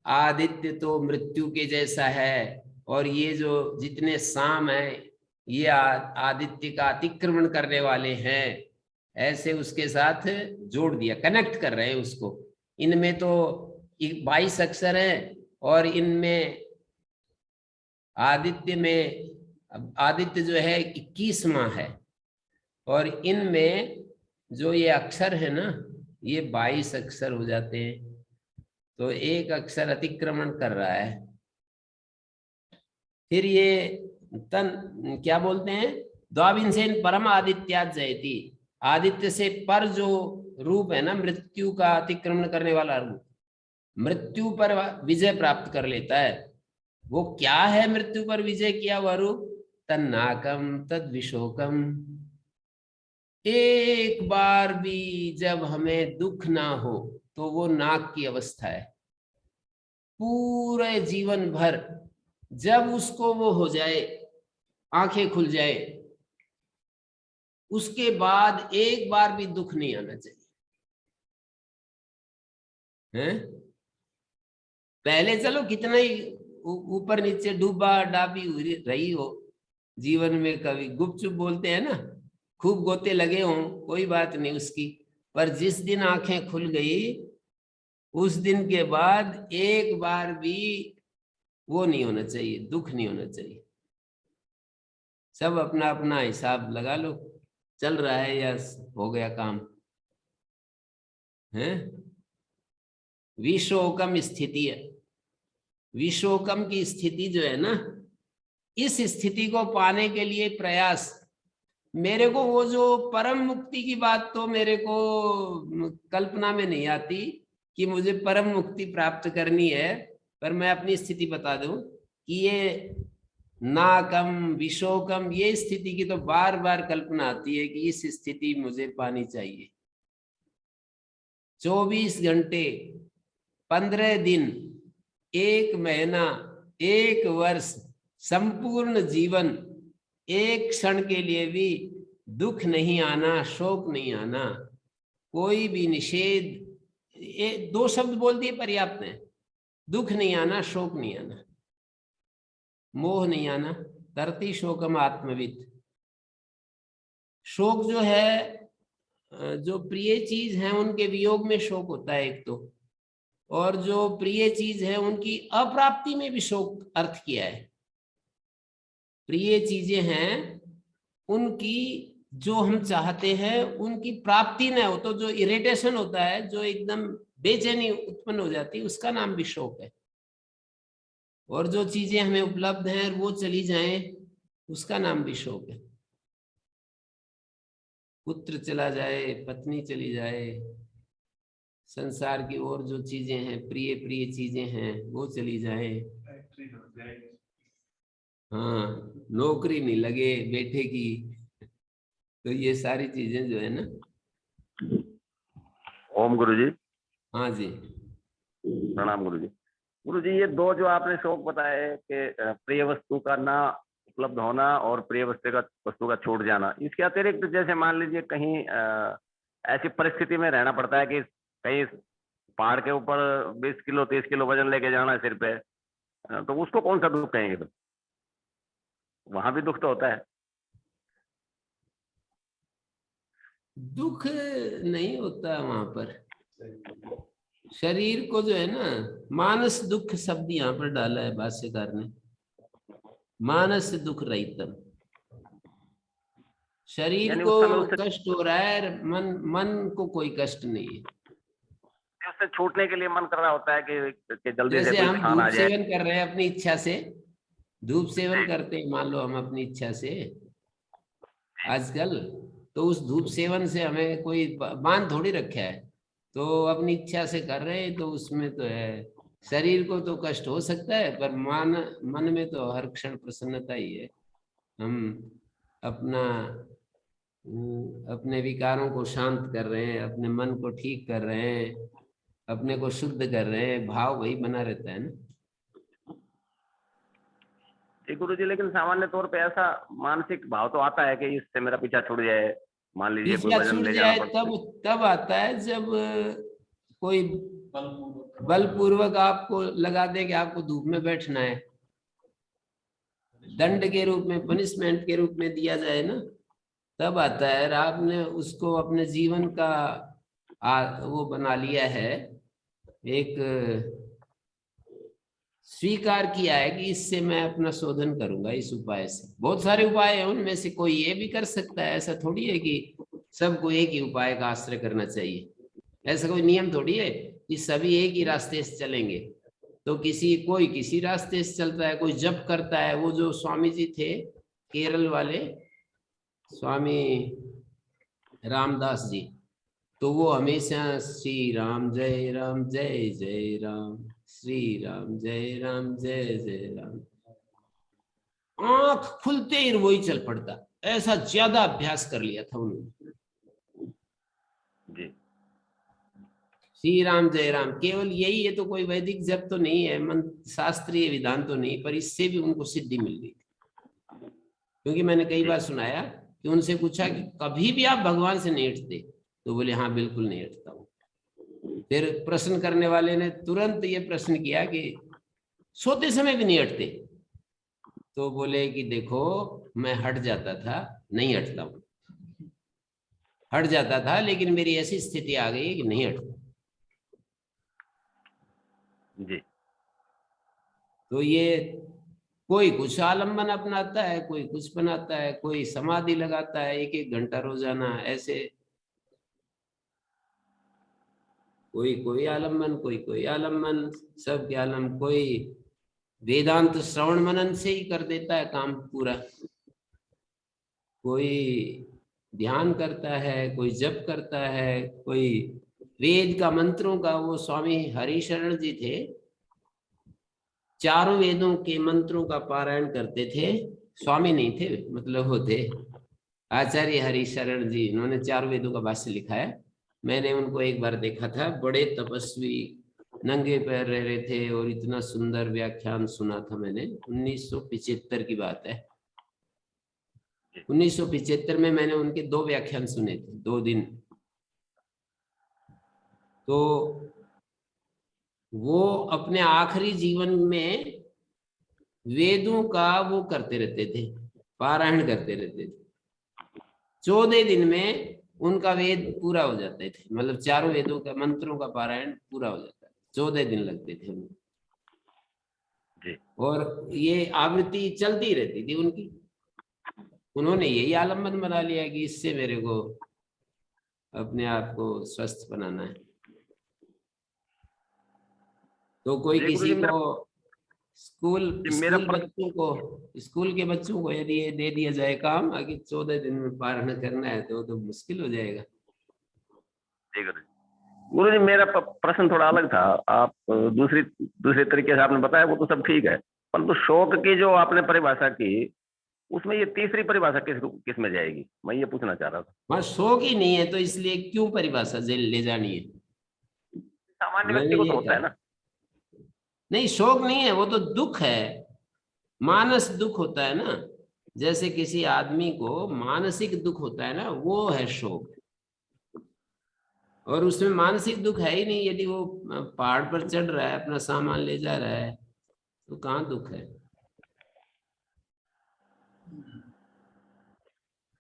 आदित्य तो मृत्यु के जैसा है, और ये जो जितने साम हैं ये आदित्य का अतिक्रमण करने वाले हैं, ऐसे उसके साथ जोड़ दिया, कनेक्ट कर रहे हैं उसको। इनमें तो 22 अक्षर हैं, और इनमें आदित्य जो है 21वां है, और इनमें जो ये अक्षर है ना, ये 22 अक्षर हो जाते हैं। तो एक अक्षर अतिक्रमण कर रहा है। फिर ये तन क्या बोलते हैं, द्वाविंशेन परम आदित्यात् जयति, आदित्य से पर जो रूप है ना, मृत्यु का अतिक्रमण करने वाला रूप, मृत्यु पर विजय प्राप्त कर लेता है। वो क्या है मृत्यु पर विजय किया वह रूप? तन्नाकम तद विशोकम। एक बार भी जब हमें दुख ना हो तो वो नाक की अवस्था है। पूरे जीवन भर जब उसको वो हो जाए, आंखें खुल जाए, उसके बाद एक बार भी दुख नहीं आना चाहिए हैं? पहले चलो कितना ही ऊपर नीचे डूबा डाबी रही हो जीवन में, कभी गुपचुप बोलते हैं ना, खूब गोते लगे हों, कोई बात नहीं उसकी, पर जिस दिन आंखें खुल गई उस दिन के बाद एक बार भी वो नहीं होना चाहिए, दुख नहीं होना चाहिए। सब अपना अपना हिसाब लगा लो, चल रहा है या हो गया काम है। विशोकम स्थिति है, विशोकम की स्थिति जो है ना, इस स्थिति को पाने के लिए प्रयास। मेरे को वो जो परम मुक्ति की बात तो मेरे को कल्पना में नहीं आती कि मुझे परम मुक्ति प्राप्त करनी है, पर मैं अपनी स्थिति बता दूं कि ये नाकम विशोकम ये स्थिति की तो बार बार कल्पना आती है कि इस स्थिति मुझे पानी चाहिए। 24 घंटे, 15 दिन, 1 महीना, 1 वर्ष, संपूर्ण जीवन, एक क्षण के लिए भी दुख नहीं आना, शोक नहीं आना, कोई भी निषेध, 2 शब्द बोल दिए पर्याप्त है। दुख नहीं आना, शोक नहीं आना, मोह नहीं आना। तरती शोकम आत्मविद। शोक जो है, जो प्रिय चीज है उनके वियोग में शोक होता है एक तो, और जो प्रिय चीज है उनकी अप्राप्ति में भी शोक अर्थ किया है। प्रिय चीजें हैं उनकी जो हम चाहते हैं उनकी प्राप्ति न हो तो जो इरिटेशन होता है, जो एकदम बेचैनी उत्पन्न हो जाती है, उसका नाम भी शोक है। और जो चीजें हमें उपलब्ध हैं वो चली जाएं, उसका नाम भी शोक है। पुत्र चला जाए, पत्नी चली जाए, संसार की और जो चीजें हैं, प्रिय प्रिय चीजें हैं, वो चली जाए, हाँ, नौकरी नहीं लगे बेटे की, तो ये सारी चीजें जो है ना। ओम गुरु जी। हाँ जी, प्रणाम गुरु जी। गुरु जी, ये 2 जो आपने शोक बताए कि प्रिय वस्तु का ना उपलब्ध होना और प्रिय वस्तु का छूट जाना, इसके अतिरिक्त जैसे मान लीजिए कहीं ऐसी परिस्थिति में रहना पड़ता है कि कहीं पहाड़ के ऊपर 20 किलो 30 किलो वजन लेके जाना है सिर पे, तो उसको कौन सा दुख कहेंगे? तो वहां भी दुख तो होता है। दुख नहीं होता वहां पर। शरीर को जो है ना, मानस दुख शब्द यहाँ पर डाला है भाष्यकार ने, मानस दुख रहितम। शरीर यानी को उस समय उससे कष्ट हो रहा है, मन को कोई कष्ट नहीं है। उससे छूटने के लिए मन कर रहा होता है कि जल्दी से जैसे कोई हम स्थान धूप आ जाए। सेवन कर रहे हैं अपनी इच्छा से, धूप सेवन करते हैं मान लो हम अपनी इच्छा से आजकल, तो उस धूप सेवन से हमें कोई बांध थोड़ी रखा है, तो अपनी इच्छा से कर रहे हैं, तो उसमें तो है। शरीर को तो कष्ट हो सकता है, पर मन में तो हर क्षण प्रसन्नता ही है। हम अपना अपने विकारों को शांत कर रहे हैं, अपने मन को ठीक कर रहे हैं, अपने को शुद्ध कर रहे हैं, भाव वही बना रहता है ना। जी गुरु जी, लेकिन सामान्य तौर पे ऐसा मानसिक भाव तो आता है कि इससे मेरा पीछा छूट जाए, मान लीजिए पीछे कोई वजन छूट ले जाना जाए पड़ता है। तब आता है जब कोई बलपूर्वक आपको लगा दे कि आपको धूप में बैठना है, दंड के रूप में, पनिशमेंट के रूप में दिया जाए ना, तब आता है। और आपने उसको अपने जीवन का वो बना लिया है, एक स्वीकार किया है कि इससे मैं अपना शोधन करूंगा इस उपाय से। बहुत सारे उपाय हैं, उनमें से कोई ये भी कर सकता है। ऐसा थोड़ी है कि सबको एक ही उपाय का आश्रय करना चाहिए, ऐसा कोई नियम थोड़ी है कि सभी एक ही रास्ते से चलेंगे। तो कोई किसी रास्ते से चलता है, कोई जप करता है। वो जो स्वामी जी थे केरल वाले, स्वामी रामदास जी, तो वो हमेशा श्री राम जय राम, श्री राम जय जय राम, आंख खुलते ही वही चल पड़ता। ऐसा ज्यादा अभ्यास कर लिया था उन्होंने। जी श्री राम जय राम केवल यही है, तो कोई वैदिक जप तो नहीं है, मंत्र शास्त्रीय विधान तो नहीं, पर इससे भी उनको सिद्धि मिल गई थी। क्योंकि मैंने कई बार सुनाया कि उनसे पूछा कि कभी भी आप भगवान से नहीं हटते, तो बोले हाँ बिल्कुल नहीं हटता हूँ। फिर प्रश्न करने वाले ने तुरंत ये प्रश्न किया कि सोते समय भी नहीं हटते, तो बोले कि देखो मैं हट जाता था, नहीं हटता हूँ, हट जाता था लेकिन मेरी ऐसी स्थिति आ गई कि नहीं हटता। जी तो ये कोई कुछ आलम्बन अपनाता है, कोई कुछ बनाता है, कोई समाधि लगाता है 1-1 घंटा रोजाना, ऐसे कोई आलम्बन, कोई आलम्बन, सब के आलम। कोई वेदांत श्रवण मनन से ही कर देता है काम पूरा, कोई ध्यान करता है, कोई जप करता है, कोई वेद का मंत्रों का, वो स्वामी हरिशरण जी थे, चारों वेदों के मंत्रों का पारायण करते थे। स्वामी नहीं थे, मतलब वो थे आचार्य हरिशरण जी, इन्होंने चारों वेदों का भाष्य लिखा है। मैंने उनको एक बार देखा था, बड़े तपस्वी, नंगे पैर रह रहे थे, और इतना सुंदर व्याख्यान सुना था मैंने। 1975 की बात है, 1975 में मैंने उनके 2 व्याख्यान सुने थे, 2 दिन। तो वो अपने आखिरी जीवन में वेदों का वो करते रहते थे, पारायण करते रहते थे। 14 दिन में उनका वेद पूरा हो जाते थे, मतलब चारों वेदों का मंत्रों का पारायण पूरा हो जाता है, 14 दिन लगते थे उनको। जी और ये आवृत्ति चलती रहती थी उनकी। उन्होंने यही आलम्बन बना लिया कि इससे मेरे को अपने आप को स्वस्थ बनाना है। तो कोई जी किसी गुरुजी मेरा को स्कूल मेरा स्कूल बच्चों को स्कूल के बच्चों को यदि ये दे दिया जाए काम, आगे 14 दिन में पारायण करना है, तो मुश्किल हो जाएगा। जी गुरुजी मेरा प्रश्न थोड़ा अलग था। आप दूसरे तरीके से आपने बताया, वो तो सब ठीक है, परंतु शौक की जो आपने परिभाषा की, उसमें ये तीसरी परिभाषा किस में जाएगी, मैं ये पूछना चाह रहा था। वहां शौक ही नहीं है, तो इसलिए क्यों परिभाषा ले जानी है? सामान्य व्यक्ति मैंने को ये तो होता है कहा ना। नहीं, शौक नहीं है, वो तो दुख है, मानस दुख होता है ना। जैसे किसी आदमी को मानसिक दुख होता है ना, वो है शोक। और उसमें मानसिक दुख है ही नहीं। यदि वो पहाड़ पर चढ़ रहा है, अपना सामान ले जा रहा है, तो कहाँ दुख है?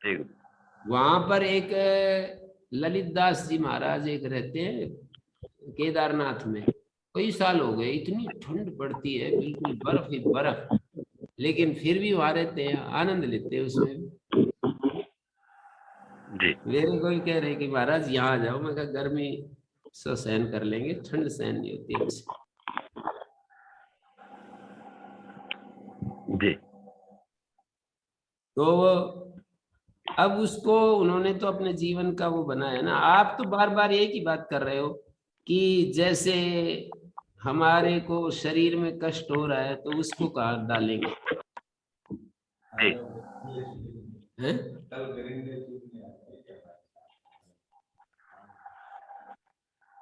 ठीक वहां पर एक ललित दास जी महाराज एक रहते हैं केदारनाथ में, कई साल हो गए, इतनी ठंड पड़ती है, बिल्कुल बर्फ ही बर्फ, लेकिन फिर भी वहां रहते हैं, आनंद लेते हैं उसमें। जी मेरे को ही कह रहे कि महाराज यहाँ आ जाओ। मैं कहा गर्मी सो सहन कर लेंगे, ठंड सहन नहीं होती हमसे। जी तो अब उसको उन्होंने तो अपने जीवन का वो बनाया ना। आप तो बार बार एक ही बात कर रहे हो कि जैसे हमारे को शरीर में कष्ट हो रहा है, तो उसको कहाँ डालेंगे, जी हैं?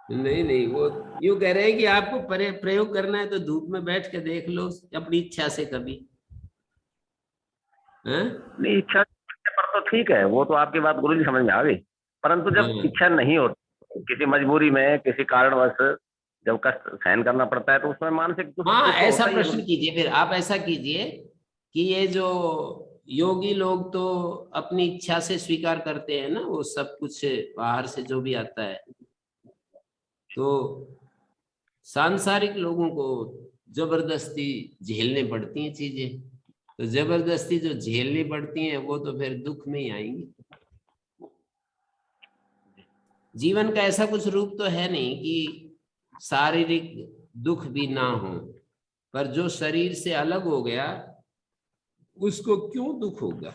नहीं नहीं, वो यूं कह रहे हैं कि आपको प्रयोग करना है तो धूप में बैठ के देख लो अपनी इच्छा से कभी, हैं? नहीं, इच्छा पर तो ठीक है, वो तो आपकी बात गुरुजी समझ में आ गई, परंतु जब इच्छा नहीं होती, किसी मजबूरी में, किसी कारणवश जब कष्ट सहन करना पड़ता है, तो उसमें मानसिक दुख हाँ, तो ऐसा होता ही है। प्रश्न कीजिए, फिर आप ऐसा कीजिए कि ये जो योगी लोग तो अपनी इच्छा से स्वीकार करते हैं ना वो सब कुछ बाहर से जो भी आता है, तो सांसारिक लोगों को जबरदस्ती झेलने पड़ती हैं चीजें, तो जबरदस्ती जो झेलनी पड़ती हैं वो तो फिर दुख में ही आएंगी। जीवन का ऐसा कुछ रूप तो है नहीं कि शारीरिक दुख भी ना हो, पर जो शरीर से अलग हो गया उसको क्यों दुख होगा।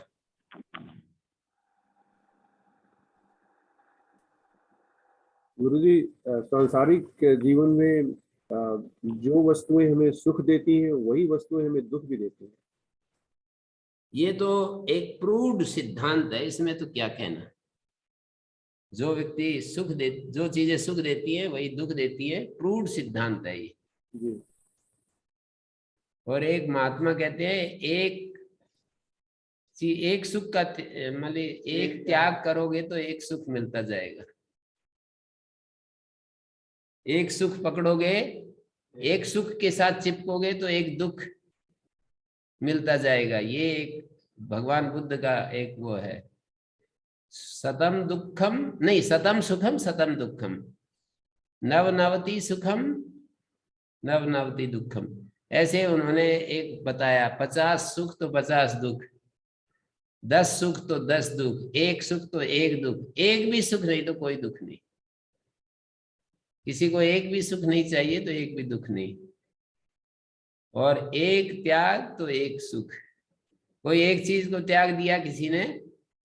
गुरुजी, सांसारिक जीवन में जो वस्तुएं हमें सुख देती हैं वही वस्तुएं हमें दुख भी देती हैं। ये तो एक प्रूव्ड सिद्धांत है, इसमें तो क्या कहना। जो व्यक्ति जो चीजें सुख देती है वही दुख देती है, प्रूव्ड सिद्धांत है ये जी। और एक महात्मा कहते हैं एक सुख का मतलब एक त्याग करोगे तो एक सुख मिलता जाएगा, एक सुख पकड़ोगे, एक सुख के साथ चिपकोगे तो एक दुख मिलता जाएगा। ये एक भगवान बुद्ध का एक वो है, सतम दुखम नहीं, सतम सुखम सतम दुखम, नवनवति सुखम नवनवति दुखम। ऐसे उन्होंने एक बताया, 50 सुख तो 50 दुख, 10 सुख तो 10 दुख, एक सुख तो एक दुख, एक भी सुख नहीं तो कोई दुख नहीं। किसी को एक भी सुख नहीं चाहिए तो एक भी दुख नहीं, और एक त्याग तो एक सुख। कोई एक चीज को त्याग दिया किसी ने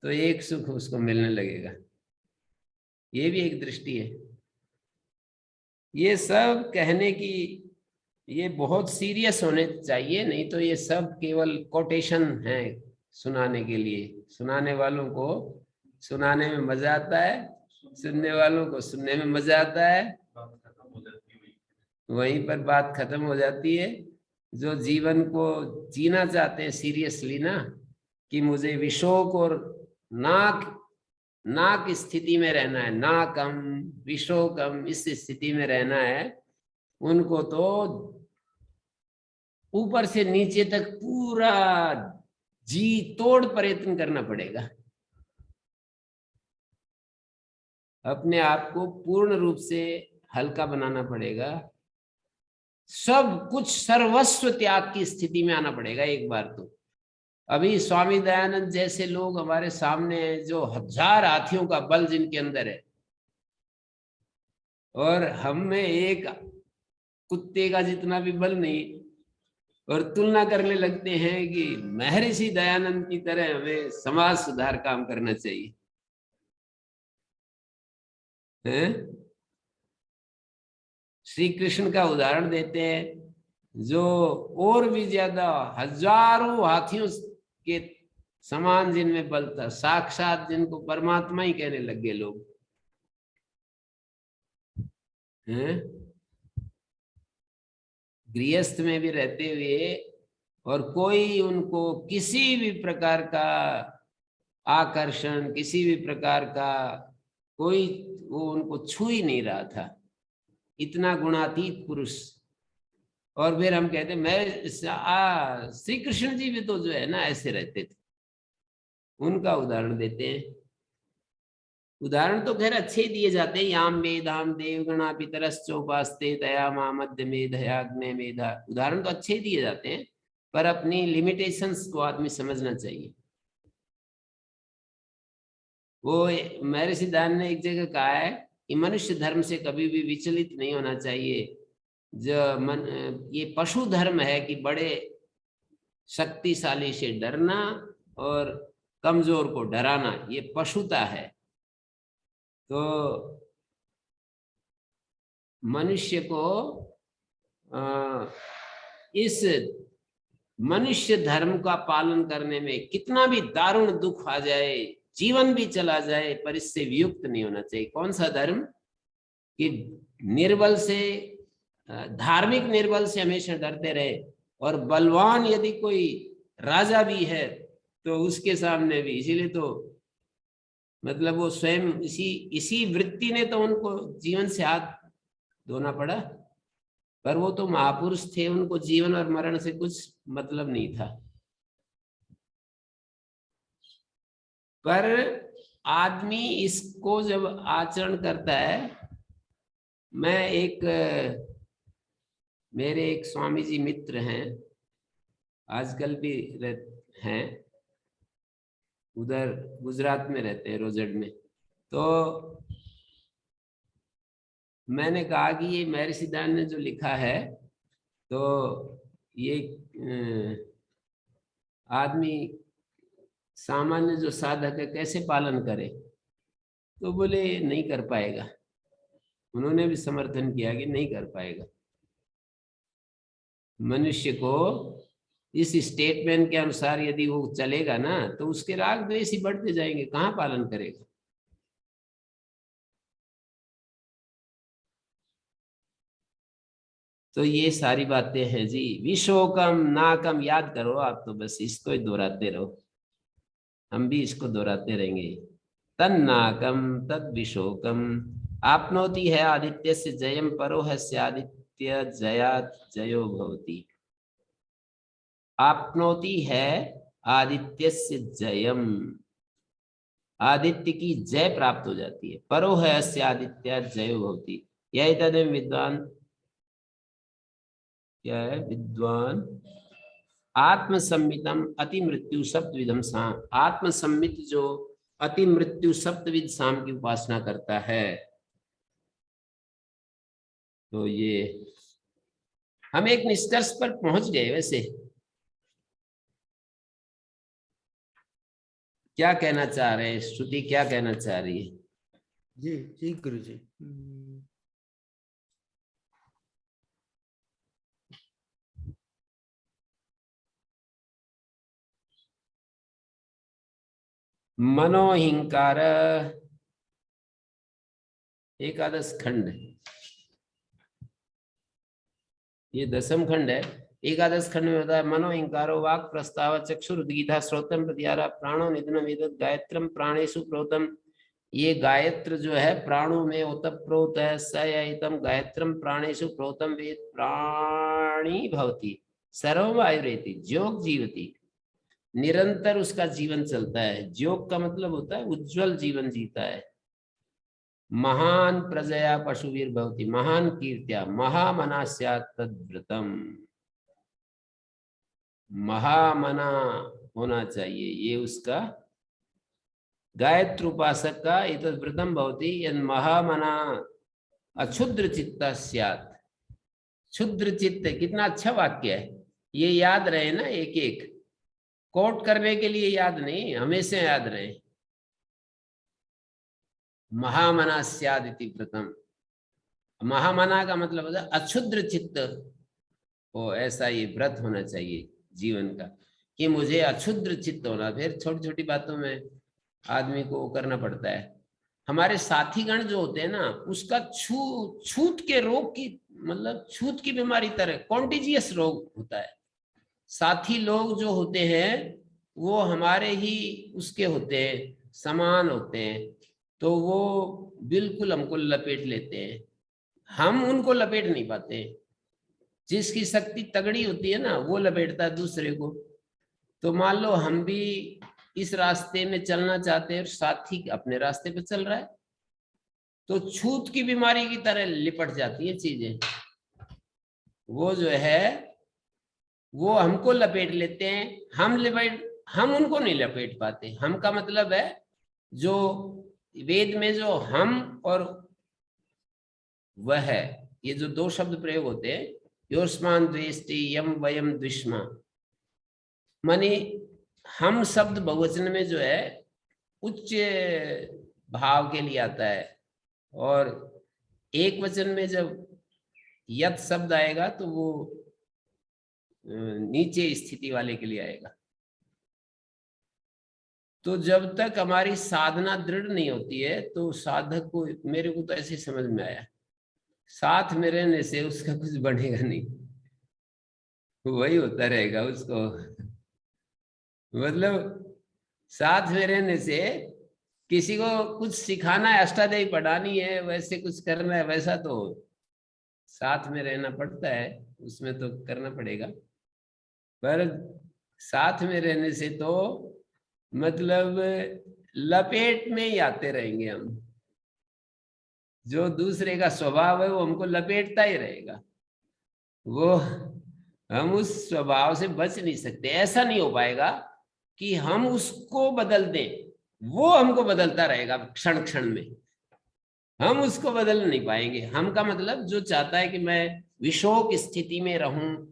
तो एक सुख उसको मिलने लगेगा, ये भी एक दृष्टि है। ये सब कहने की ये बहुत सीरियस होने चाहिए, नहीं तो ये सब केवल कोटेशन है सुनाने के लिए। सुनाने वालों को सुनाने में मजा आता है, सुनने वालों को सुनने में मजा आता है, वहीं पर बात खत्म हो जाती है। जो जीवन को जीना चाहते हैं सीरियसली ना, कि मुझे विशोक और नाक स्थिति में रहना है, नाकम विशोकम इस स्थिति में रहना है, उनको तो ऊपर से नीचे तक पूरा जी तोड़ प्रयत्न करना पड़ेगा, अपने आप को पूर्ण रूप से हल्का बनाना पड़ेगा, सब कुछ सर्वस्व त्याग की स्थिति में आना पड़ेगा एक बार तो। अभी स्वामी दयानंद जैसे लोग हमारे सामने हैं, जो 1000 हाथियों का बल जिनके अंदर है, और हम में एक कुत्ते का जितना भी बल नहीं, और तुलना करने लगते हैं कि महर्षि दयानंद की तरह हमें समाज सुधार काम करना चाहिए हैं? श्री कृष्ण का उदाहरण देते हैं, जो और भी ज्यादा हजारों हाथियों के समान जिनमें बल था, साक्षात जिनको परमात्मा ही कहने लग गए लोग हैं, गृहस्थ में भी रहते हुए, और कोई उनको किसी भी प्रकार का आकर्षण, किसी भी प्रकार का कोई वो उनको छू ही नहीं रहा था, इतना गुणातीत पुरुष। और फिर हम कहते मैं श्री कृष्ण जी भी तो जो है ना ऐसे रहते थे, उनका उदाहरण देते हैं। उदाहरण तो खैर अच्छे ही दिए जाते हैं, याम वेदाम देवगणा पितरश्चोपास्ते तया मध्य मेधयाग्ने मेधा, उदाहरण तो अच्छे ही दिए जाते हैं, पर अपनी लिमिटेशंस को आदमी समझना चाहिए। वो महर्षि दयानंद ने एक जगह कहा है कि मनुष्य धर्म से कभी भी विचलित नहीं होना चाहिए। ये पशु धर्म है कि बड़े शक्तिशाली से डरना और कमजोर को डराना, ये पशुता है। तो मनुष्य को इस मनुष्य धर्म का पालन करने में कितना भी दारुण दुख आ जाए, जीवन भी चला जाए, पर इससे वियुक्त नहीं होना चाहिए। कौन सा धर्म? कि निर्बल से, धार्मिक निर्बल से हमेशा डरते रहे, और बलवान यदि कोई राजा भी है तो उसके सामने भी, इसीलिए तो मतलब वो स्वयं इसी वृत्ति ने तो उनको जीवन से हाथ धोना पड़ा। पर वो तो महापुरुष थे, उनको जीवन और मरण से कुछ मतलब नहीं था। पर आदमी इसको जब आचरण करता है, मैं मेरे एक स्वामी जी मित्र हैं, आजकल भी हैं, उधर गुजरात में रहते हैं, रोजड़ में। तो मैंने कहा कि ये महर्षि सिद्धांत ने जो लिखा है, तो ये आदमी सामान्य जो साधक है कैसे पालन करे? तो बोले नहीं कर पाएगा। उन्होंने भी समर्थन किया कि नहीं कर पाएगा। मनुष्य को इस स्टेटमेंट के अनुसार यदि वो चलेगा ना, तो उसके राग द्वेष ही बढ़ते जाएंगे, कहाँ पालन करेगा? तो ये सारी बातें हैं जी। विशोकम नाकम याद करो आप, तो बस इसको ही दोहराते रहो, हम भी इसको दोहराते रहेंगे। तन्नाकम तद विशोकम आपनोति है आदित्य से जयम परोहस्य आदित्य जयात जयो भवति। आपनोति है आदित्य से जयम, आदित्य की जय प्राप्त हो जाती है। परोहस्य आदित्य जयो भवति। यही तदेव विद्वान, क्या है विद्वान? आत्मसम्मितम अति मृत्यु सप्तविधम साम। आत्मसम्मित जो अति मृत्यु सप्तविध साम की उपासना करता है, तो ये हम एक निष्कर्ष पर पहुंच गए। वैसे क्या कहना चाह रहे हैं श्रुति, क्या कहना चाह रही है? जी जी गुरु जी। मनोहिंकार एकादश खंड, ये दसम खंड है। एकादश खंड में होता है मनोहिंकारो वाक प्रस्ताव चक्षुरुद्गीता श्रोत्रम प्रत्याहार प्राणो निधनम एतत् गायत्रम प्राणेषु प्रोतम। ये गायत्र जो है प्राणों में ओतप्रोत है। सयितम गायत्रम प्राणेषु प्रोतम वेद प्राणी भवति सर्वम आयुरेति ज्योक जीवति। निरंतर उसका जीवन चलता है। ज्योक का मतलब होता है उज्जवल जीवन जीता है। महान प्रजया पशुवीर भवति महान कीर्त्या महामना स्यात् तद्व्रतम। महामना होना चाहिए ये उसका। गायत्र उपासक का एतद् व्रतम भवति यन् महामना अक्षुद्र चित्ता स्यात्। क्षुद्र चित्त, कितना अच्छा वाक्य है ये। याद रहे ना, एक एक कोट करने के लिए याद नहीं, हमेशा याद रहे। महामना स्यादिति व्रतम। महामना का मतलब होता है अक्षुद्र चित्त हो, ऐसा ये व्रत होना चाहिए जीवन का कि मुझे अक्षुद्र चित्त होना। फिर छोटी छोटी बातों में आदमी को करना पड़ता है। हमारे साथीगण जो होते हैं ना, उसका छूत के रोग की, मतलब छूत की बीमारी तरह कॉन्टिजियस रोग होता है। साथी लोग जो होते हैं वो हमारे ही उसके होते हैं, समान होते हैं, तो वो बिल्कुल हमको लपेट लेते हैं, हम उनको लपेट नहीं पाते। जिसकी शक्ति तगड़ी होती है ना, वो लपेटता है दूसरे को। तो मान लो हम भी इस रास्ते में चलना चाहते हैं और साथी अपने रास्ते पे चल रहा है, तो छूत की बीमारी की तरह लिपट जाती है चीजें। वो जो है वो हमको लपेट लेते हैं, हम उनको नहीं लपेट पाते। हम का मतलब है जो वेद में जो हम और वह है, ये जो दो शब्द प्रयोग होते हैं, योस्मान द्वेष्टि यम वयम द्विष्मा, मानी हम शब्द बहुवचन में जो है उच्च भाव के लिए आता है, और एक वचन में जब यत शब्द आएगा तो वो नीचे स्थिति वाले के लिए आएगा। तो जब तक हमारी साधना दृढ़ नहीं होती है तो साधक को, मेरे को तो ऐसे समझ में आया, साथ में रहने से उसका कुछ बढ़ेगा नहीं, वही होता रहेगा उसको। मतलब साथ में रहने से किसी को कुछ सिखाना है, अष्टाध्यायी पढ़ानी है, वैसे कुछ करना है, वैसा तो साथ में रहना पड़ता है, उसमें तो करना पड़ेगा। पर साथ में रहने से तो मतलब लपेट में ही आते रहेंगे हम। जो दूसरे का स्वभाव है वो हमको लपेटता ही रहेगा, वो हम उस स्वभाव से बच नहीं सकते। ऐसा नहीं हो पाएगा कि हम उसको बदल दें, वो हमको बदलता रहेगा क्षण क्षण में, हम उसको बदल नहीं पाएंगे। हम का मतलब जो चाहता है कि मैं विशोक स्थिति में रहूं,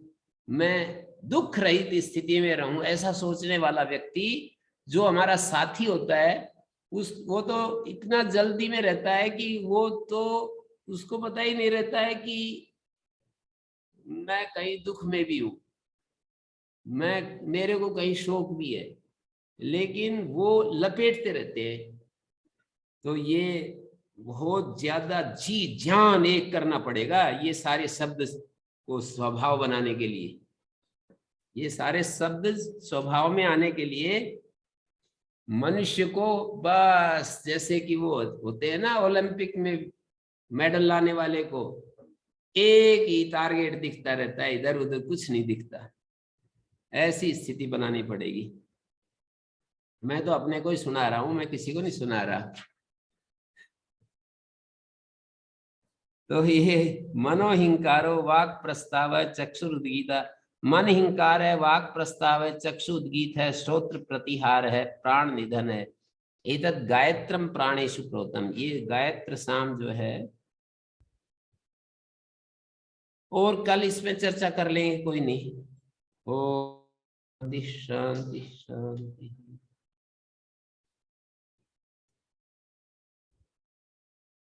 मैं दुख रहित स्थिति में रहूं, ऐसा सोचने वाला व्यक्ति जो हमारा साथी होता है, वो तो इतना जल्दी में रहता है कि वो तो उसको पता ही नहीं रहता है कि मैं कहीं दुख में भी हूं, मेरे को कहीं शोक भी है, लेकिन वो लपेटते रहते हैं। तो ये बहुत ज्यादा जी जान एक करना पड़ेगा ये सारे शब्द को स्वभाव बनाने के लिए। ये सारे शब्द स्वभाव में आने के लिए मनुष्य को बस जैसे कि वो होते हैं ना ओलंपिक में मेडल लाने वाले को, एक ही टारगेट दिखता रहता है, इधर उधर कुछ नहीं दिखता। ऐसी स्थिति बनानी पड़ेगी। मैं तो अपने को ही सुना रहा हूं, मैं किसी को नहीं सुना रहा। तो ये मनोहिंकारो वाक प्रस्ताव चक्षुरुद्गीता, मन हिंकार है, वाक प्रस्ताव है, चक्षु उद्गीत है, श्रोत्र प्रतिहार है, प्राण निधन है। एतत् गायत्रम प्राणेषु प्रोतम, ये गायत्र साम जो है, और कल इसमें चर्चा कर लेंगे, कोई नहीं। ओ शांति शांति शांति।